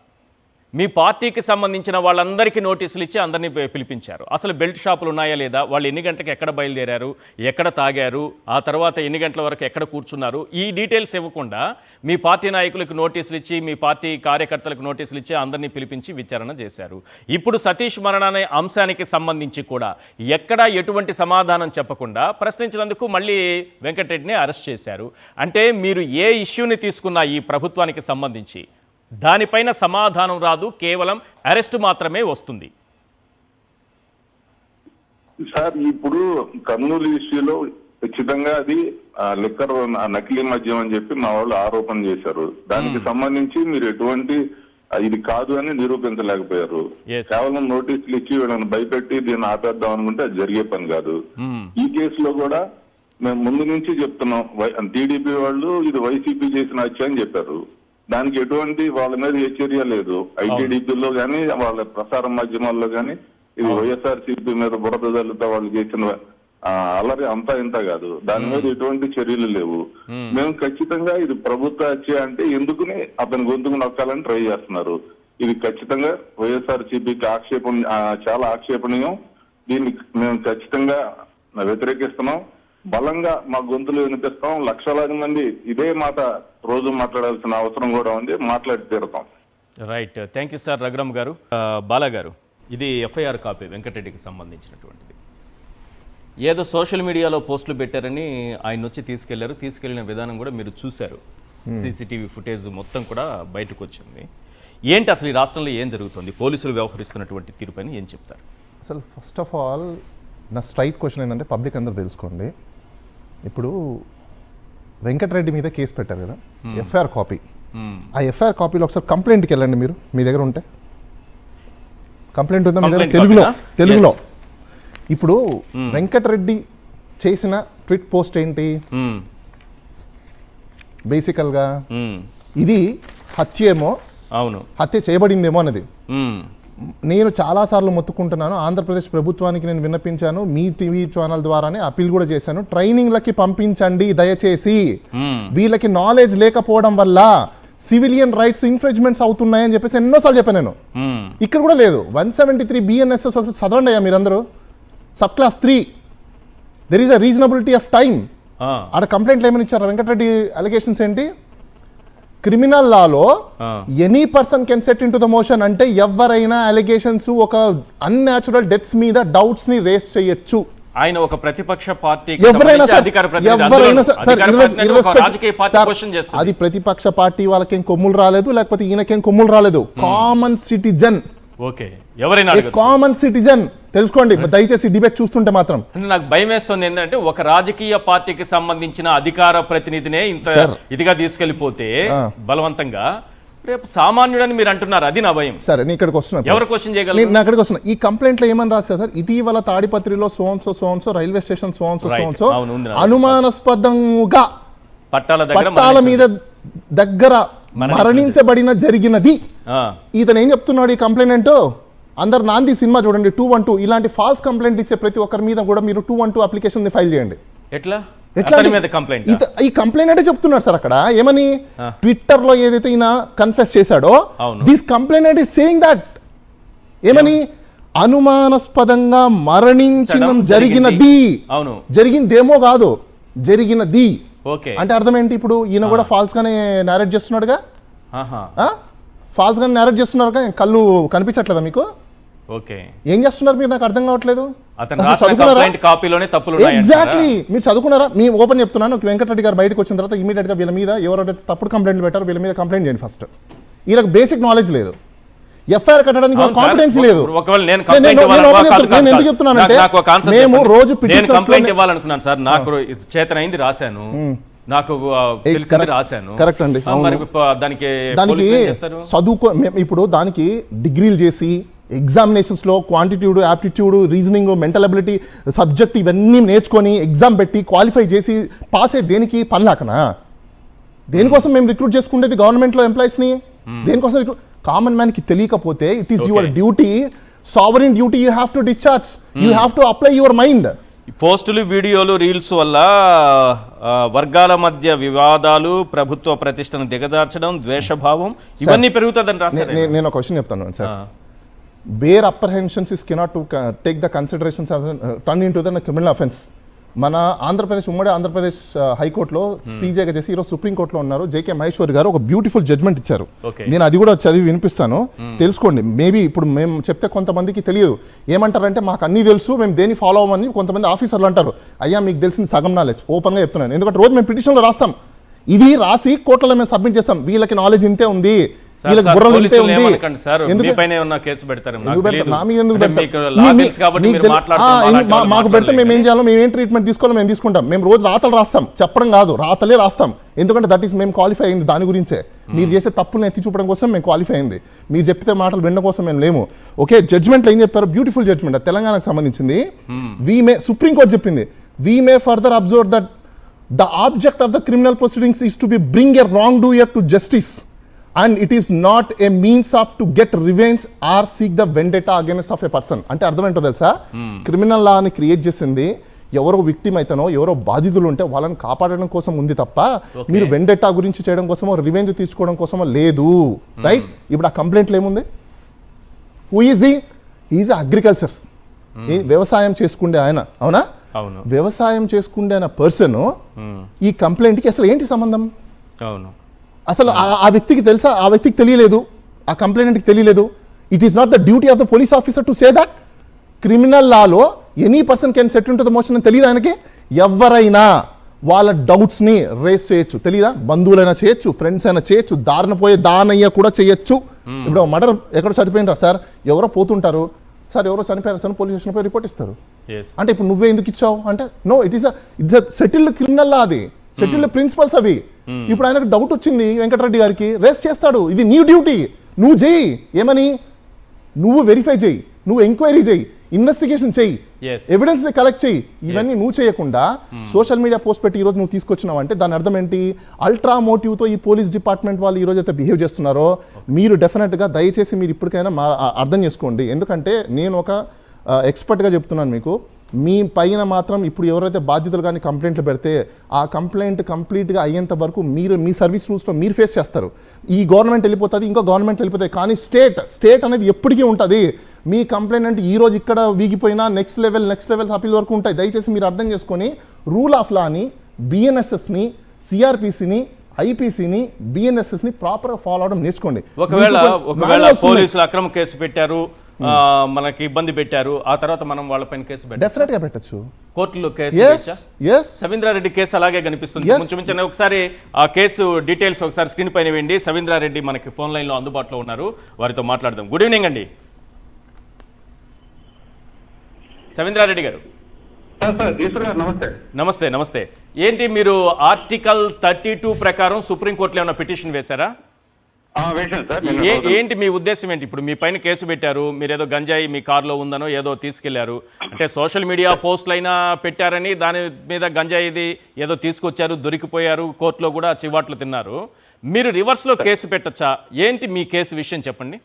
మీ పార్టీకి సంబంధించిన వాళ్ళందరికీ నోటీసులు ఇచ్చి అందరినీ పిలిపించారు. అసలు బెల్ట్ షాపులు ఉన్నాయా లేదా, వాళ్ళు ఎన్ని గంటలకు ఎక్కడ బయలుదేరారు, ఎక్కడ తాగారు, ఆ తర్వాత ఎన్ని గంటల వరకు ఎక్కడ కూర్చున్నారు, ఈ డీటెయిల్స్ ఇవ్వకుండా మీ పార్టీ నాయకులకు నోటీసులు ఇచ్చి, మీ పార్టీ కార్యకర్తలకు నోటీసులు ఇచ్చి అందరినీ పిలిపించి విచారణ చేశారు. ఇప్పుడు సతీష్ మరణ అనే అంశానికి సంబంధించి కూడా ఎక్కడా ఎటువంటి సమాధానం చెప్పకుండా ప్రశ్నించినందుకు మళ్ళీ వెంకటరెడ్డిని అరెస్ట్ చేశారు. అంటే మీరు ఏ ఇష్యూని తీసుకున్నా ఈ ప్రభుత్వానికి సంబంధించి దానిపైన సమాధానం రాదు, కేవలం అరెస్ట్ మాత్రమే వస్తుంది. సార్ ఇప్పుడు కర్నూలు ఇష్యూలో ఖచ్చితంగా అది లిక్కర్ నకిలీ మద్యం అని చెప్పి మా వాళ్ళు ఆరోపణ చేశారు. దానికి సంబంధించి మీరు ఎటువంటి ఇది కాదు అని నిరూపించలేకపోయారు. కేవలం నోటీసులు ఇచ్చి వీళ్ళని భయపెట్టి దీన్ని ఆపేద్దాం అనుకుంటే అది జరిగే పని కాదు. ఈ కేసులో కూడా మేము ముందు నుంచి చెప్తున్నాం, టీడీపీ వాళ్ళు ఇది వైసీపీ చేసిన హత్య అని చెప్పారు. దానికి ఎటువంటి వాళ్ళ మీద ఏ చర్య లేదు. ఐటీడీపీలో కానీ వాళ్ళ ప్రసార మాధ్యమాల్లో కానీ ఇది వైఎస్ఆర్ సిపి మీద బురద జల్లుతో వాళ్ళు చేసిన అల్లరి అంతా ఇంత కాదు. దాని మీద ఎటువంటి చర్యలు లేవు. మేము ఖచ్చితంగా ఇది ప్రభుత్వ హత్య అంటే ఎందుకుని అతని గొంతుకు నొక్కాలని ట్రై చేస్తున్నారు. ఇది ఖచ్చితంగా వైఎస్ఆర్ సిపికి చాలా ఆక్షేపణీయం. దీన్ని మేము ఖచ్చితంగా వ్యతిరేకిస్తున్నాం. బలంగా మా గొంతులు వినిపిస్తాం. లక్షలాది మంది ఇదే మాట రోజు మాట్లాడాల్సిన అవసరం కూడా ఉంది. మాట్లాడి తీరుతాం. Right, thank you sir. Raghuram గారు, బాలా గారు, ఇది ఎఫ్ఐఆర్ కాపీ వెంకటరెడ్డికి సంబంధించినటువంటిది. ఏదో సోషల్ మీడియాలో పోస్టులు పెట్టారని ఆయన వచ్చి తీసుకెళ్లిన విధానం కూడా మీరు చూశారు. సీసీటీవీ ఫుటేజ్ మొత్తం కూడా బయటకు వచ్చింది. ఏంటి అసలు ఈ రాష్ట్రంలో ఏం జరుగుతుంది, పోలీసులు వ్యవహరిస్తున్నటువంటి తీరుపైన ఏం చెప్తారు? అసలు ఫస్ట్ ఆఫ్ ఆల్ నా స్ట్రైట్ క్వశ్చన్ ఏంటంటే పబ్లిక్ అందరూ తెలుసుకోండి. ఇప్పుడు వెంకటరెడ్డి మీద కేసు పెట్టారు కదా, ఎఫ్ఐఆర్ కాపీ. ఆ ఎఫ్ఐఆర్ కాపీలో ఒకసారి కంప్లైంట్కి వెళ్ళండి మీరు, మీ దగ్గర ఉంటే. కంప్లైంట్ ఉందా మీ దగ్గర? తెలుగులో. ఇప్పుడు వెంకటరెడ్డి చేసిన ట్వీట్ పోస్ట్ ఏంటి? బేసికల్గా ఇది హత్యేమో, అవును, హత్య చేయబడిందేమో అన్నది. నేను చాలాసార్లు మొత్తుకుంటున్నాను, ఆంధ్రప్రదేశ్ ప్రభుత్వానికి నేను విన్నపించాను, మీ టీవీ ఛానల్ ద్వారానే అప్పీల్ కూడా చేశాను, ట్రైనింగ్లకి పంపించండి దయచేసి. వీళ్ళకి నాలెడ్జ్ లేకపోవడం వల్ల సివిలియన్ రైట్స్ ఇన్ఫ్రింజ్మెంట్స్ అవుతున్నాయని చెప్పేసి ఎన్నోసార్లు చెప్పాను నేను. ఇక్కడ కూడా లేదు. 173 BNSS చదవండి అయ్యా మీరందరూ. Sub clause 3 there is a reasonability of time. ఆడ కంప్లైంట్లు ఏమని ఇచ్చారు? వెంకటరెడ్డి అలిగేషన్స్ ఏంటి? క్రిమినల్ లాలో any person can set into the motion అంటే ఎవరైనా అలిగేషన్స్, ఒక అన్యాచురల్ డెత్స్ మీద డౌట్స్ ని రేస్ చేయొచ్చు. ఆయన ఒక ప్రతిపక్ష పార్టీ, అది ప్రతిపక్ష పార్టీ వాళ్ళకేం కొమ్ములు రాలేదు, లేకపోతే ఈయనకేం కొమ్ములు రాలేదు. కామన్ సిటిజన్, కామన్ సిటిజన్ తెలుసుకోండి దయచేసి డిబేట్ చూస్తుంటే మాత్రం. నాకు భయం వేస్తుంది ఏంటంటే ఒక రాజకీయ పార్టీకి సంబంధించిన అధికార ప్రతినిధినే ఇంత ఇదిగా తీసుకెళ్లిపోతే బలవంతంగా, రేపు సామాన్యుడని మీరు అంటున్నారు, అది నా భయం. సరే నేను ఇక్కడికి వస్తున్నా, ఎవరు క్వశ్చన్ చేయగలరు? నేను అక్కడికి వస్తున్నా. ఈ కంప్లైంట్ లో ఏమని రాశారు సార్? ఇటీవల తాడిపత్రిలో సోన్సో రైల్వే స్టేషన్ సోన్సో అనుమానాస్పదంగా పట్టాల మీద దగ్గర మరణించబడిన జరిగినది. ఇతను ఏం చెప్తున్నాడు ఈ కంప్లైంట్? అందరు నాంది సినిమా చూడండి 212, ఇలాంటి ఫాల్స్ కంప్లైంట్ ఇచ్చే ప్రతి ఒక్కరి మీద కూడా మీరు 212 అప్లికేషన్ ఫైల్ చేయండి. ఎట్లా ఈ కంప్లైంట్ అంటే చెప్తున్నారు సార్ అక్కడ ఏమని, ట్విట్టర్ లో ఏదైతే ఈయన కన్ఫెస్ చేశాడో, this complaint is saying that ఏమని, అనుమానాస్పదంగా మరణించడం జరిగినది. జరిగిందేమో కాదు, జరిగినది. అంటే అర్థం ఏంటి? ఇప్పుడు ఈయన కూడా ఫాల్స్ గానే నారేట్ చేస్తున్నాడుగా, ఫాల్స్ గానే నారేట్ చేస్తున్నారుగా. కళ్ళు కనిపించట్లేదా మీకు? ఏం చేస్తున్నారు మీరు? నాకు అర్థం కావట్లేదు. ఎగ్జాక్ట్లీ, మీరు చదువుకున్నారా? మీ ఓపెన్ చెప్తున్నాను. వెంకటరెడ్డి గారు బయటకు వచ్చిన తర్వాత ఇమీడియట్ గా వీళ్ళ మీద ఎవరైతే తప్పుడు కంప్లైంట్లు పెట్టారో వీళ్ళ మీద కంప్లైంట్ చేయండి ఫస్ట్. వీళ్ళకి బేసిక్ నాలెడ్జ్ లేదు, ఎఫ్ఐఆర్ కట్టడానికి కాన్ఫిడెన్స్ లేదు. నేను ఎందుకు చెప్తున్నానంటే మేము రోజు కంప్లైంట్ ఇవ్వాలనుకున్నాను సార్, నాకు చేతనైంది రాశాను, నాకు రాశాను. కరెక్ట్ అండి. దానికి చదువుకో, ఇప్పుడు దానికి డిగ్రీలు చేసి ఎగ్జామినేషన్స్ లో క్వాంటిట్యూడ్, aptitude, reasoning, mental ability subject ఇవన్నీ నేర్చుకొని ఎగ్జామ్ పెట్టి క్వాలిఫై చేసి పాస్ అయ్యి దేనికి పనిలాకనా? దేనికోసం మేము రిక్రూట్ చేసుకునేది గవర్నమెంట్ లో ఎంప్లాయీస్ ని? దేనికోసం రిక్రూట్? కామన్ మ్యాన్ కి తెలియకపోతే it is your duty, sovereign duty, you have to discharge, you have to apply your mind. పోస్టులు, వీడియోలు, రీల్స్ వల్ల వర్గాల మధ్య వివాదాలు, ప్రభుత్వ ప్రతిష్టను దిగజార్చడం, ద్వేషభావం ఇవన్నీ పెరుగుతుందని రాశారు. నేను ఒక క్వశ్చన్ చెప్తాను sir. bare apprehensions is cannot to take the considerations of turn into the criminal offense. మన ఆంధ్రప్రదేశ్, ఉమ్మడి ఆంధ్రప్రదేశ్ హైకోర్టులో సీజేగా చేసి ఈరోజు సుప్రీంకోర్టులో ఉన్నారు జేకే మహేశ్వరి గారు ఒక బ్యూటిఫుల్ జడ్జ్మెంట్ ఇచ్చారు. నేను అది కూడా చదివి వినిపిస్తాను, తెలుసుకోండి. మేబీ ఇప్పుడు మేము చెప్తే కొంతమందికి తెలియదు. ఏమంటారంటే మాకు అన్నీ తెలుసు, మేము దేన్ని ఫాలో అవ్వమని కొంతమంది ఆఫీసర్లు అంటారు. అయ్యా మీకు తెలిసింది సగం నాలెడ్జ్, ఓపెన్గా చెప్తున్నాను. ఎందుకంటే రోజు మేము పిటిషన్లో రాస్తాం, ఇది రాసి కోర్టులో మేము సబ్మిట్ చేస్తాం. వీళ్ళకి నాలెడ్జ్ ఇంతే ఉంది, వీళ్ళకి బుర్రలు ఇంతే ఉంది. మాకు పెడితే మేము ఏం చేయాలో, మేము ఏం ట్రీట్మెంట్ తీసుకోవాలో మేము తీసుకుంటాం. మేము రోజు రాతలు రాస్తాం, చెప్పడం కాదు, రాతలే రాస్తాం. ఎందుకంటే దట్ ఈస్ మేము క్వాలిఫై అయింది దాని గురించే. మీరు చేసే తప్పులను ఎత్తి చూపడం కోసం మేము క్వాలిఫై అయింది, మీరు చెప్పితే మాటలు వినడం కోసం మేము లేము. ఓకే, జడ్జ్మెంట్లో ఏం చెప్పారు? బ్యూటిఫుల్ జడ్జ్మెంట్, తెలంగాణకు సంబంధించింది. సుప్రీంకోర్టు చెప్పింది, we may further observe that the object of the criminal proceedings is to be bring a wrong doer to justice and it is not a means of to get revenge or seek the vendetta against of a person. అంటే అర్థం ఏంటో తెలుసా? Criminal లాని create చేసింది ఎవరో victim అయితేనో, ఎవరో బాధితులు ఉంటే వాళ్ళని కాపాడడం కోసం ఉంది తప్ప మీరు వెండెట్టా గురించి చేయడం కోసమో, రివెంజ్ తీసుకోవడం కోసమో లేదు. రైట్? ఇప్పుడు ఆ కంప్లైంట్లు ఏముంది? Who is he? Is agriculture, వ్యవసాయం చేసుకుండే ఆయన. అవునా? వ్యవసాయం చేసుకుండే ఆయన పర్సన్ ఈ కంప్లైంట్కి అసలు ఏంటి సంబంధం? అసలు ఆ వ్యక్తికి తెలుసా? ఆ వ్యక్తికి తెలియలేదు, ఆ కంప్లైంట్కి తెలియలేదు. It is not the duty of the police officer to say that. Criminal లాలో any person can set into the motion అని తెలియదు ఆయనకి. ఎవరైనా వాళ్ళ డౌట్స్ని రేస్ చేయొచ్చు. తెలీదా? బంధువులైనా చేయొచ్చు, ఫ్రెండ్స్ అయినా చేయొచ్చు, దారిన పోయే దానయ్య కూడా చేయొచ్చు. ఇప్పుడు మర్డర్ ఎక్కడ చనిపోయింటారు సార్, ఎవరో పోతుంటారు, సార్ ఎవరో చనిపోయారు సార్, పోలీస్ స్టేషన్ పోయి రిపోర్ట్ ఇస్తారు. అంటే ఇప్పుడు నువ్వే ఎందుకు ఇచ్చావు అంటే, no, it's settled criminal law, అది సెటిల్డ్ ప్రిన్సిపల్స్ అవి. ఇప్పుడు ఆయనకు డౌట్ వచ్చింది వెంకటరెడ్డి గారికి, రేస్ చేస్తాడు. ఇది నీ డ్యూటీ, నువ్వు చేయి. ఏమని? నువ్వు వెరిఫై చేయి, నువ్వు ఎంక్వైరీ చేయి, ఇన్వెస్టిగేషన్ చెయ్యి, ఎవిడెన్స్ ని కలెక్ట్ చెయ్యి. ఇవన్నీ నువ్వు చేయకుండా సోషల్ మీడియా పోస్ట్ పెట్టి ఈరోజు నువ్వు తీసుకొచ్చినావు అంటే దాని అర్థం ఏంటి? అల్ట్రా మోటివ్తో ఈ పోలీస్ డిపార్ట్మెంట్ వాళ్ళు ఈరోజు అయితే బిహేవ్ చేస్తున్నారో మీరు డెఫినెట్గా దయచేసి మీరు ఇప్పటికైనా అర్థం చేసుకోండి. ఎందుకంటే నేను ఒక ఎక్స్పర్ట్గా చెప్తున్నాను మీకు, మీ పైన మాత్రం ఇప్పుడు ఎవరైతే బాధ్యతలు కానీ కంప్లైంట్లు పెడితే ఆ కంప్లైంట్ కంప్లీట్గా అయ్యేంత వరకు మీరు మీ సర్వీస్ రూల్స్లో మీరు ఫేస్ చేస్తారు. ఈ గవర్నమెంట్ వెళ్ళిపోతుంది, ఇంకో గవర్నమెంట్ వెళ్ళిపోతాయి, కానీ స్టేట్ అనేది ఎప్పటికీ ఉంటుంది. మీ కంప్లైంట్ అంటే ఈ రోజు ఇక్కడ వీగిపోయినా నెక్స్ట్ లెవెల్స్ అప్పీల్ వరకు ఉంటాయి. దయచేసి మీరు అర్థం చేసుకొని రూల్ ఆఫ్ లాని, బిఎన్ఎస్ఎస్ని, సిఆర్పిసిని, ఐపీసీని, బిఎన్ఎస్ఎస్ని ప్రాపర్గా ఫాలో అవడం నేర్చుకోండి. ఒకవేళ పోలీసులు అక్రమ కేసు పెట్టారు, మనకి ఇబ్బంది పెట్టారు, ఆ తర్వాత మనం వాళ్ళపైన కేసు డెఫినెట్ గా పెట్టచ్చు, కోర్టులో కేసు. సవీంద్రారెడ్డి కేసు అలాగే కనిపిస్తుంది. కొంచెం ఒకసారి ఆ కేసు డీటెయిల్స్ ఒకసారి స్క్రీన్ పైన వేయండి. సవీంద్రారెడ్డి మనకి ఫోన్ లైన్ లో అందుబాటులో ఉన్నారు, వారితో మాట్లాడదాం. గుడ్ ఈవినింగ్ అండి సవీంద్రారెడ్డి గారు. నమస్తే. నమస్తే. ఏంటి మీరు ఆర్టికల్ 32 ప్రకారం సుప్రీంకోర్టులో ఏమైనా పిటిషన్ వేశారా? ఏంటి మీ ఉద్దేశం ఏంటి? ఇప్పుడు మీ పైన కేసు పెట్టారు, మీరు ఏదో గంజాయి మీ కారులో ఉందనో ఏదో తీసుకెళ్లారు, అంటే సోషల్ మీడియా పోస్టులు అయినా పెట్టారని దాని మీద గంజాయిది ఏదో తీసుకొచ్చారు, దొరికిపోయారు, కోర్టులో కూడా చివాట్లు తిన్నారు. మీరు రివర్స్లో కేసు పెట్టచ్చా? ఏంటి మీ కేసు విషయం చెప్పండి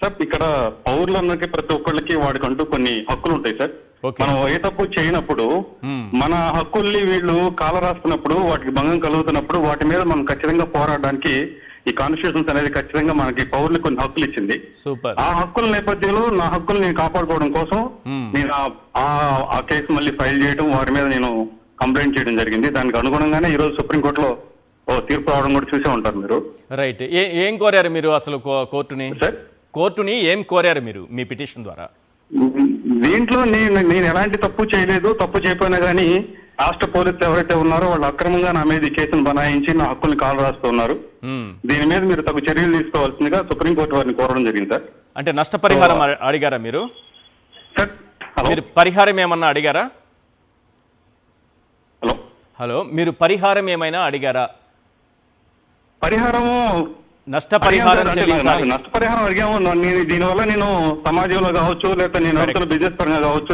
సార్. ఇక్కడ పౌరులందరికీ ప్రతి ఒక్కళ్ళకి వాడికంటూ కొన్ని హక్కులు ఉంటాయి సార్. మనం ఏ తప్పు చేయనప్పుడు మన హక్కుల్ని వీళ్ళు కాల రాస్తున్నప్పుడు, వాటికి భంగం కలుగుతున్నప్పుడు వాటి మీద మనం ఖచ్చితంగా పోరాడడానికి ఈ కాన్స్టిట్యూషన్స్ అనేది ఖచ్చితంగా మనకి పౌరులకు కొన్ని హక్కులు ఇచ్చింది. ఆ హక్కుల నేపథ్యంలో నా హక్కులు నేను కాపాడుకోవడం కోసం నేను ఆ కేసు మళ్ళీ ఫైల్ చేయడం, వారి మీద నేను కంప్లైంట్ చేయడం జరిగింది. దానికి అనుగుణంగానే ఈ రోజు సుప్రీంకోర్టులో తీర్పు రావడం కూడా చూసే ఉంటారు మీరు. రైట్. ఏం కోరారు మీరు అసలు కోర్టుని ఏం కోరారు మీరు మీ పిటిషన్ ద్వారా? దీంట్లో నేను ఎలాంటి తప్పు చేయలేదు, తప్పు చేయకపోయినా కానీ రాష్ట్ర పోలీసులు ఎవరైతే ఉన్నారో వాళ్ళు అక్రమంగా నా మీద ఈ కేసును బనాయించి నా హక్కుల్ని కాలు రాస్తున్నారు. దీని మీద మీరు తగు చర్యలు తీసుకోవాల్సిందిగా సుప్రీంకోర్టు వారిని కోరడం జరిగింది సార్. అంటే నష్టపరిహారం అడిగారా మీరు? మీరు పరిహారం ఏమన్నా అడిగారా? హలో, మీరు పరిహారం ఏమైనా అడిగారా? నష్టపరిహారం అడిగాము. దీనివల్ల నేను సమాజంలో కావచ్చు, లేకపోతే నేను బిజినెస్ పరంగా కావచ్చు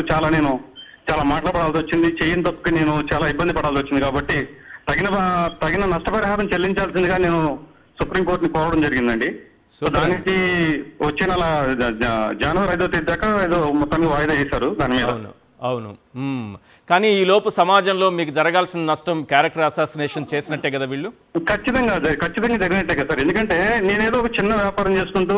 చాలా మాట్లాడాల్సి వచ్చింది. చేయని తప్పుకి నేను చాలా ఇబ్బంది పడాల్సి వచ్చింది. కాబట్టి తగిన నష్టపరిహారం చెల్లించాల్సిందిగా నేను సుప్రీంకోర్టుని కోరడం జరిగిందండి. దానికి వచ్చే నెల జనవరి 5వ తేదీ దాకా ఏదో మొత్తాన్ని వాయిదా చేశారు దాని మీద. అవును. కానీ ఈ లోపు సమాజంలో మీకు జరగాల్సిన నష్టం క్యారెక్టర్ అసాసినేషన్ చేసినట్టే కదా వీళ్ళు? ఖచ్చితంగా జరిగినట్టే కదా సార్. ఎందుకంటే నేనేదో ఒక చిన్న వ్యాపారం చేసుకుంటూ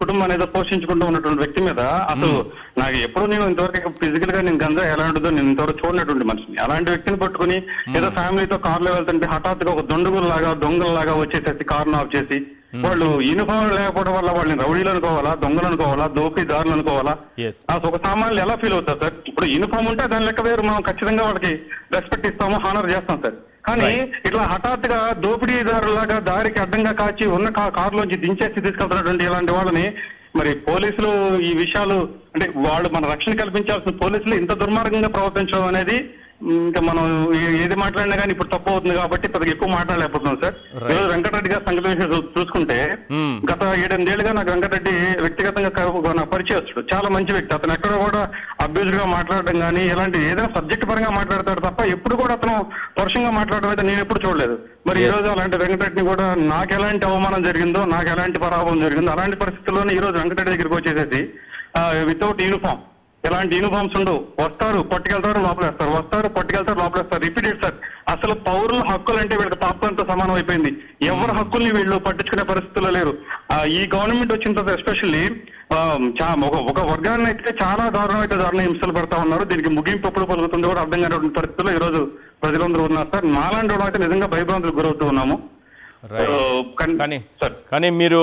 కుటుంబాన్ని ఏదో పోషించుకుంటూ ఉన్నటువంటి వ్యక్తి మీద అసలు నాకు ఎప్పుడు నేను ఇంతవరకు ఫిజికల్ గా నేను గంజా ఎలా ఉంటుందో నేను ఇంతవరకు చూడనటువంటి మనిషిని, అలాంటి వ్యక్తిని పట్టుకుని ఏదో ఫ్యామిలీతో కార్లో వెళ్తుంటే హఠాత్తుగా ఒక దొంగలాగా వచ్చేసేసి కారును ఆఫ్ చేసి, వాళ్ళు యూనిఫామ్ లేకపోవడం వల్ల వాళ్ళని రౌడీలు అనుకోవాలా, దొంగలు అనుకోవాలా, దోపిడీదారులు అనుకోవాలా, ఒక సామాన్యులు ఎలా ఫీల్ అవుతారు సార్? ఇప్పుడు యూనిఫామ్ ఉంటే దాని లెక్క వేరు, మనం ఖచ్చితంగా వాళ్ళకి రెస్పెక్ట్ ఇస్తాము, హానర్ చేస్తాం సార్. కానీ ఇట్లా హఠాత్తుగా దోపిడీదారులాగా దారికి అడ్డంగా కాచి ఉన్న కారులోంచి దించేసి తీసుకెళ్తున్నటువంటి ఇలాంటి వాళ్ళని మరి పోలీసులు ఈ విషయాలు అంటే వాళ్ళు మన రక్షణ కల్పించాల్సిన పోలీసులు ఇంత దుర్మార్గంగా ప్రవర్తించడం అనేది ఇంకా మనం ఏది మాట్లాడినా కానీ ఇప్పుడు తప్పు అవుతుంది కాబట్టి పెద్దగా ఎక్కువ మాట్లాడలేకపోతున్నాం సార్. ఈరోజు వెంకటరెడ్డి గారి సంగతి విషయం చూసుకుంటే గత 7-8 ఏళ్లుగా నాకు వెంకటరెడ్డి వ్యక్తిగతంగా నాకు పరిచయస్తుడు, చాలా మంచి వ్యక్తి. అతను ఎక్కడ కూడా అబ్యూజ్ గా మాట్లాడడం కానీ ఇలాంటి ఏదైనా సబ్జెక్ట్ పరంగా మాట్లాడతాడు తప్ప ఎప్పుడు కూడా అతను పరుషంగా మాట్లాడడం అయితే నేను ఎప్పుడు చూడలేదు. మరి ఈ రోజు అలాంటి వెంకటరెడ్డిని కూడా నాకు ఎలాంటి అవమానం జరిగిందో, నాకు ఎలాంటి పరాభవం జరిగిందో అలాంటి పరిస్థితుల్లోనే ఈ రోజు వెంకటరెడ్డి దగ్గరికి వచ్చేసేసి వితౌట్ యూనిఫామ్, ఎలాంటి యూనిఫామ్స్ ఉండవు, వస్తారు పట్టుకెళ్తారు లోపలేస్తారు, వస్తారు పట్టుకెళ్తారు లోపలేస్తారు, రిపీటెడ్ సార్. అసలు పౌరుల హక్కులు అంటే వీళ్ళకి పాపంతో సమానం అయిపోయింది. ఎవరి హక్కుల్ని వీళ్ళు పట్టించుకునే పరిస్థితుల్లో లేరు. ఈ గవర్నమెంట్ వచ్చిన తర్వాత ఎస్పెషల్లీ ఒక వర్గాన్ని అయితే చాలా దారుణ హింసలు పడతా ఉన్నారు. దీనికి ముగింపు ఎప్పుడు పలుకుతుందో కూడా అర్థం కానిటువంటి పరిస్థితుల్లో ఈ రోజు ప్రజలందరూ ఉన్నారు సార్. మాలాంటి అయితే నిజంగా భయభ్రాంతులకు గురవుతూ ఉన్నాము. కానీ మీరు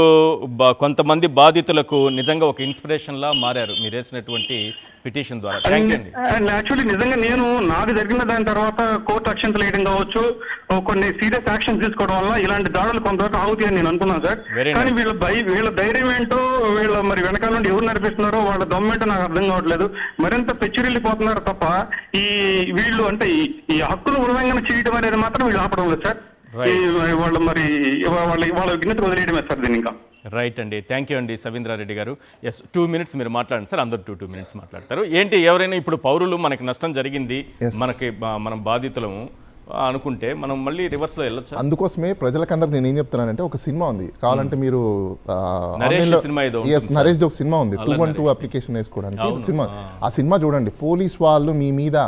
కొంతమంది బాధితులకు నిజంగా ఒక ఇన్స్పిరేషన్ లా మారారు మీరు వేసినటువంటి పిటిషన్ ద్వారా. థ్యాంక్ యూ అండి. అండ్ యాక్చువల్లీ నిజంగా నేను నాకు జరిగిన దాని తర్వాత కోర్టు అక్షంతలు వేయడం కావచ్చు, కొన్ని సీరియస్ యాక్షన్ తీసుకోవడం వల్ల ఇలాంటి దాడులు కొంతవరకు అవుతాయని నేను అనుకున్నాను సార్. కానీ వీళ్ళ ధైర్యం ఏంటో, వీళ్ళ మరి వెనకాల నుండి ఎవరు నడిపిస్తున్నారో వాళ్ళ దమ్మేంటో నాకు అర్థం కావట్లేదు. మరింత పెచ్చిరిల్లిపోతున్నారు తప్ప ఈ వీళ్ళు అంటే ఈ హక్కులు ఉల్లంఘన చేయడం అనేది మాత్రం వీళ్ళు ఆపడం లేదు సార్. వాళ్ళు మరి వాళ్ళ విజ్ఞత వదిలేయడమే సార్ దీన్ని ఇంకా. రైట్ అండి, థ్యాంక్ యూ అండి సవీంద్రారెడ్డి గారు. ఎస్ 2 minutes మీరు మాట్లాడండి సార్, అందరూ 2 minutes మాట్లాడతారు. ఏంటి ఎవరైనా ఇప్పుడు పౌరులు మనకి నష్టం జరిగింది, మనం బాధితులము అనుకుంటే మనం మళ్ళీ రివర్స్లో వెళ్ళొచ్చు. అందుకోసమే ప్రజలకందరికి నేను ఏం చెప్తున్నానంటే, ఒక సినిమా ఉంది కావాలంటే మీరు నరేష్ ఒక సినిమా ఉంది 212 అప్లికేషన్ వేసుకోవడానికి సినిమా. ఆ సినిమా చూడండి. పోలీస్ వాళ్ళు మీ మీద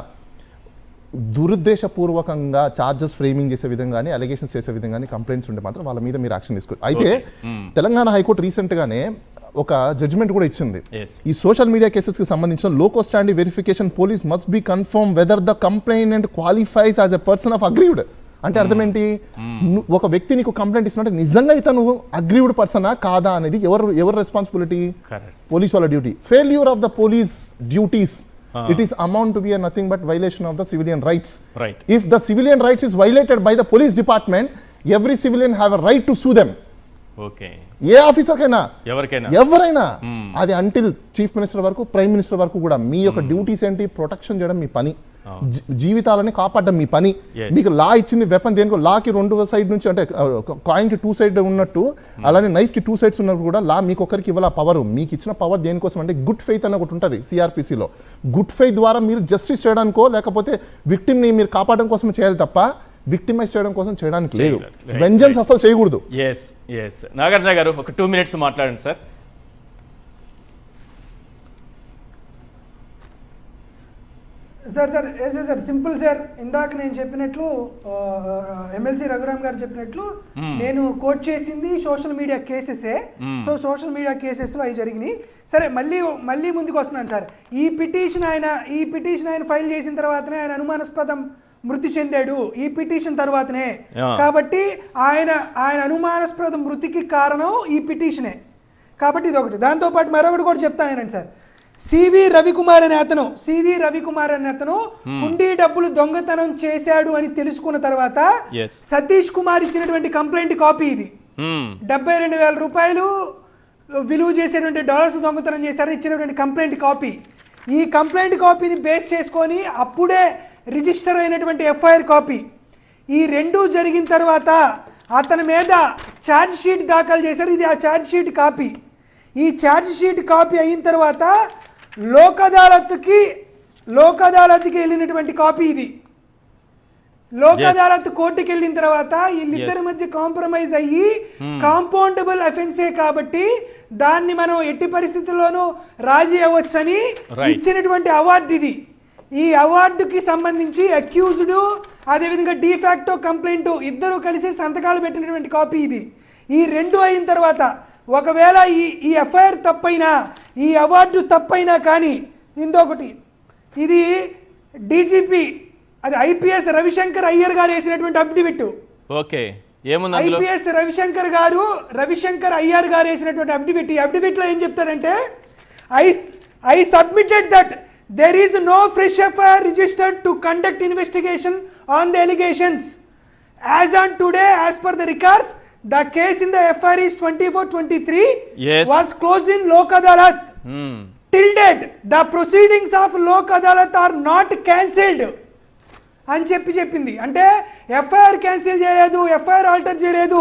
దురుద్దేశపూర్వకంగా చార్జెస్ ఫ్రేమింగ్ చేసే విధంగానే, అలిగేషన్స్ చేసే విధంగానే కంప్లైంట్స్ ఉంటే మాత్రం వాళ్ళ మీద మీరు యాక్షన్ తీసుకోవాలి. అయితే తెలంగాణ హైకోర్టు రీసెంట్గానే ఒక జడ్జిమెంట్ కూడా ఇచ్చింది. ఈ సోషల్ మీడియా కేసెస్కి సంబంధించిన locus standi verification police must be confirm whether the complainant qualifies as a person of aggrieved. అంటే అర్థం ఏంటి, ఒక వ్యక్తి నీకు కంప్లైంట్ ఇస్తున్నట్టు నిజంగా ఇతను అగ్రీవ్డ్ పర్సనా కాదా అనేది ఎవరు రెస్పాన్సిబిలిటీ? పోలీస్ వాళ్ళ duty. Failure of the police duties, it is amount to be a nothing but violation of the civilian rights. Right. If the civilian rights is violated by the police department, every civilian have a right to sue them. Okay. A officer కైనా ఎవరైనా అది until chief minister వరకు, prime minister వరకు కూడా మీ యొక్క duties ఏంటి? Protection చేయడం మీ పని, జీవితాలని కాపాడడం మీ పని. మీకు లా ఇచ్చింది వెపన్ దేనికో. లాకి 2 సైడ్ నుంచి, అంటే కాయిన్కి 2 సైడ్ ఉన్నట్టు అలానే నైఫ్కి 2 sides ఉన్నప్పుడు కూడా లా మీకు ఒకరికి ఇవ్వాలి పవర్. మీకు ఇచ్చిన పవర్ దేనికోసం అంటే గుడ్ ఫెయిత్ అని ఒకటి ఉంటుంది సిఆర్పిసిలో. గుడ్ ఫెయిత్ ద్వారా మీరు జస్టిస్ చేయడానికో లేకపోతే విక్టిమ్ని మీరు కాపాడడం కోసం చేయాలి తప్ప విక్టిమైజ్ చేయడం కోసం చేయడానికి లేదు. వెంజన్స్ అసలు చేయకూడదు. నాగార్జున గారు ఒక 2 minutes మాట్లాడండి సార్. Sir simple sir. ఇందాక నేను చెప్పినట్లు ఎమ్మెల్సీ రఘురామ్ గారు చెప్పినట్లు నేను కోట్ చేసింది సోషల్ మీడియా కేసెసే. సో సోషల్ మీడియా కేసెస్లో అవి జరిగినాయి. సరే మళ్ళీ ముందుకు వస్తున్నాను సార్. ఈ పిటిషన్ ఆయన ఫైల్ చేసిన తర్వాతనే ఆయన అనుమానాస్పదం మృతి చెందాడు. ఈ పిటిషన్ తర్వాతనే, కాబట్టి ఆయన అనుమానాస్పద మృతికి కారణం ఈ పిటిషనే. కాబట్టి ఇది ఒకటి. దాంతోపాటు మరొకటి కూడా చెప్తానేనండి సార్. సివి రవికుమార్ అనే అతను హుండీ డబ్బులు దొంగతనం చేశాడు అని తెలుసుకున్న తర్వాత సతీష్ కుమార్ ఇచ్చినటువంటి కంప్లైంట్ కాపీ ఇది. 72,000 రూపాయలు విలువ చేసేటువంటి డాలర్స్ దొంగతనం చేశారని ఇచ్చినటువంటి కంప్లైంట్ కాపీ. ఈ కంప్లైంట్ కాపీని బేస్ చేసుకొని అప్పుడే రిజిస్టర్ అయినటువంటి ఎఫ్ఐఆర్ కాపీ. ఈ రెండు జరిగిన తర్వాత అతని మీద ఛార్జ్ షీట్ దాఖలు చేశారు. ఇది ఆ ఛార్జ్ షీట్ కాపీ. ఈ ఛార్జ్ షీట్ కాపీ అయిన తర్వాత లోక్ అదాలత్కి వెళ్ళినటువంటి కాపీ ఇది. లోక్ అదాలత్ కోర్టుకి వెళ్ళిన తర్వాత వీళ్ళిద్దరి మధ్య కాంప్రమైజ్ అయ్యి కాంపౌండబుల్ అఫెన్సే కాబట్టి దాన్ని మనం ఎట్టి పరిస్థితుల్లోనూ రాజీ అవ్వచ్చని ఇచ్చినటువంటి అవార్డు ఇది. ఈ అవార్డుకి సంబంధించి అక్యూజ్డ్ అదేవిధంగా డిఫాక్టో కంప్లైంట్ ఇద్దరు కలిసి సంతకాలు పెట్టినటువంటి కాపీ ఇది. ఈ రెండు అయిన తర్వాత ఒకవేళ ఈ ఎఫ్ఐఆర్ తప్పైనా, ఈ అవార్డు తప్పైనా కానీ ఇంకొకటి, ఇది డీజీపీ అది ఐపీఎస్ రవిశంకర్ అయ్యర్ గారు వేసినటువంటి affidavit. Okay, IPS Ravishankar Iyer గారు వేసినటువంటి అఫిడవిట్. ఈ అఫిడవిట్లో ఏం చెప్తాడంటే, I submitted that there is no fresh FIR registered to conduct investigation on the allegations. As on today, as per the records, the case in the FIR is 2423 was closed in Lok Adalat. Till date, the proceedings of Lok Adalat are not cancelled. అని చెప్పింది. అంటే FIR cancel చేయలేదు, FIR alter చేయలేదు,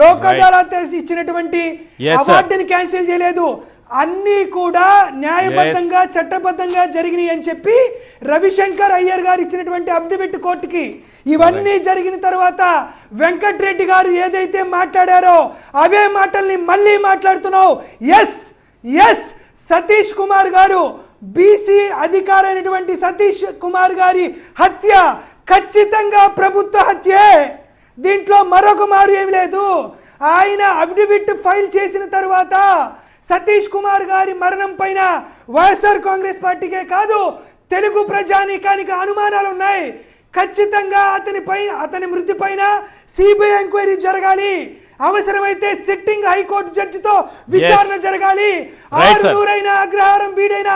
లోక్ అదాలత్ ఇచ్చినటువంటి అవార్డుని cancel చేయలేదు, అన్నీ కూడా న్యాయబద్ధంగా చట్టబద్ధంగా జరిగినాయి అని చెప్పి రవిశంకర్ అయ్యర్ గారు ఇచ్చినటువంటి అఫిడవిట్ కోర్టుకి. ఇవన్నీ జరిగిన తర్వాత వెంకట్రెడ్డి గారు ఏదైతే మాట్లాడారో అవే మాటల్ని మళ్ళీ మాట్లాడుతున్నావు. ఎస్ సతీష్ కుమార్ గారు, బీసీ అధికారైనటువంటి సతీష్ కుమార్ గారి హత్య ఖచ్చితంగా ప్రభుత్వ హత్యే. దీంట్లో మరొక మారు ఏమి లేదు. ఆయన అఫిడవిట్ ఫైల్ చేసిన తర్వాత సతీష్ కుమార్ గారి మరణం పైన వైఎస్ఆర్ కాంగ్రెస్ పార్టీకే కాదు తెలుగు ప్రజానీకానికి అనుమానాలు ఉన్నాయి. ఖచ్చితంగా అతని మృతి పైన సిబిఐ ఎంక్వైరీ జరగాలి. అవసరమైతే సిట్టింగ్ హైకోర్టు జడ్జితో విచారణ జరగాలి. Right, sir. ఆరునూరైన అగ్రహారం వీడైన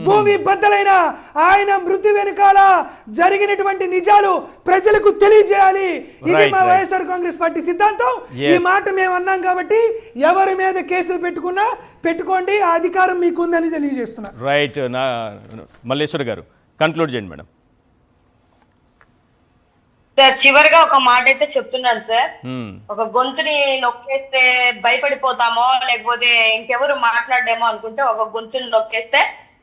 భూమి బద్దలైన ఆయన మృతి వెనుకాల జరిగినటువంటి నిజాలు ప్రజలకు తెలియజేయాలి. ఇది Right, మా right. వైఎస్ఆర్ కాంగ్రెస్ పార్టీ సిద్ధాంతం. ఈ Yes. మాట మేము అన్నాం కాబట్టి ఎవరి మీద కేసులు పెట్టుకున్నా పెట్టుకోండి, ఆ అధికారం మీకు ఉందని తెలియజేస్తున్నా. రైట్. మల్లేశ్వర్ గారు కంక్లూడ్ చేయండి మేడం. సార్ చివరిగా ఒక మాట అయితే చెప్తున్నాను సార్. మ్మ్. ఒక గొంతుని నొక్కేస్తే భయపడిపోతామో లేకపోతే ఇంకెవరు మాట్లాడేమో అనుకుంటే ఒక గొంతుని నొక్కేస్తే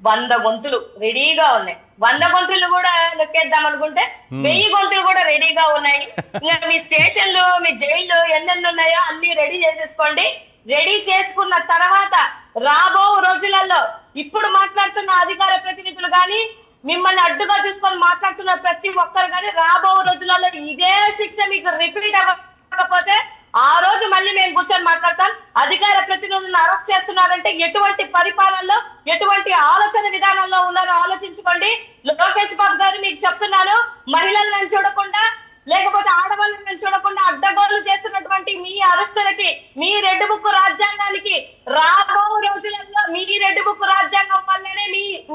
100 గొంతులు రెడీగా ఉన్నాయి. 100 గొంతులు కూడా నొక్కేద్దాం అనుకుంటే 1000 గొంతులు కూడా రెడీగా ఉన్నాయి. ఇంకా మీ స్టేషన్లు మీ జైళ్ళు ఎన్నెన్ని ఉన్నాయో అన్ని రెడీ చేసేసుకోండి. రెడీ చేసుకున్న తర్వాత రాబో రోజులలో ఇప్పుడు మాట్లాడుతున్న అధికార ప్రతినిధులు కానీ మిమ్మల్ని అడ్డుగా తీసుకొని మాట్లాడుతున్న ప్రతి ఒక్కరు కానీ రాబో రోజులలో ఇదే శిక్ష మీకు రిపీట్ అవ్వకపోతే ఆ రోజు మళ్ళీ మేము కూర్చొని మాట్లాడతాం. అధికార ప్రతినిధులను అరెస్ట్ చేస్తున్నారంటే ఎటువంటి పరిపాలనలో ఎటువంటి ఆలోచన విధానంలో ఉన్నారో ఆలోచించుకోండి. లోకేష్ బాబు గారు మీకు చెప్తున్నాను, మహిళలను చూడకుండా లేకపోతే ఆడవాళ్ళని చూడకుండా అడ్డగోలు చేస్తున్నటువంటి మీ అరెస్టులకి మీ రెడ్ బుక్ రాజ్యాంగానికి రాబో రోజులలో మీ రెడ్ బుక్ రాజ్యాంగం వల్లనే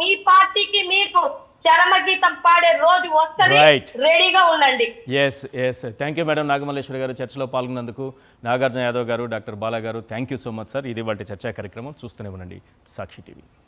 మీ పార్టీకి మీకు చరమగీతం పాడే రోజు వస్తుంది. Right. రెడీగా ఉండండి. Yes thank you madam. Nagamalleswari గారు చర్చలో పాల్గొన్నందుకు, నాగార్జున యాదవ్ గారు, డాక్టర్ బాలా గారు, thank you so much sir. ఇది వాటి చర్చా కార్యక్రమం. చూస్తూనే ఉండండి సాక్షి టీవీ.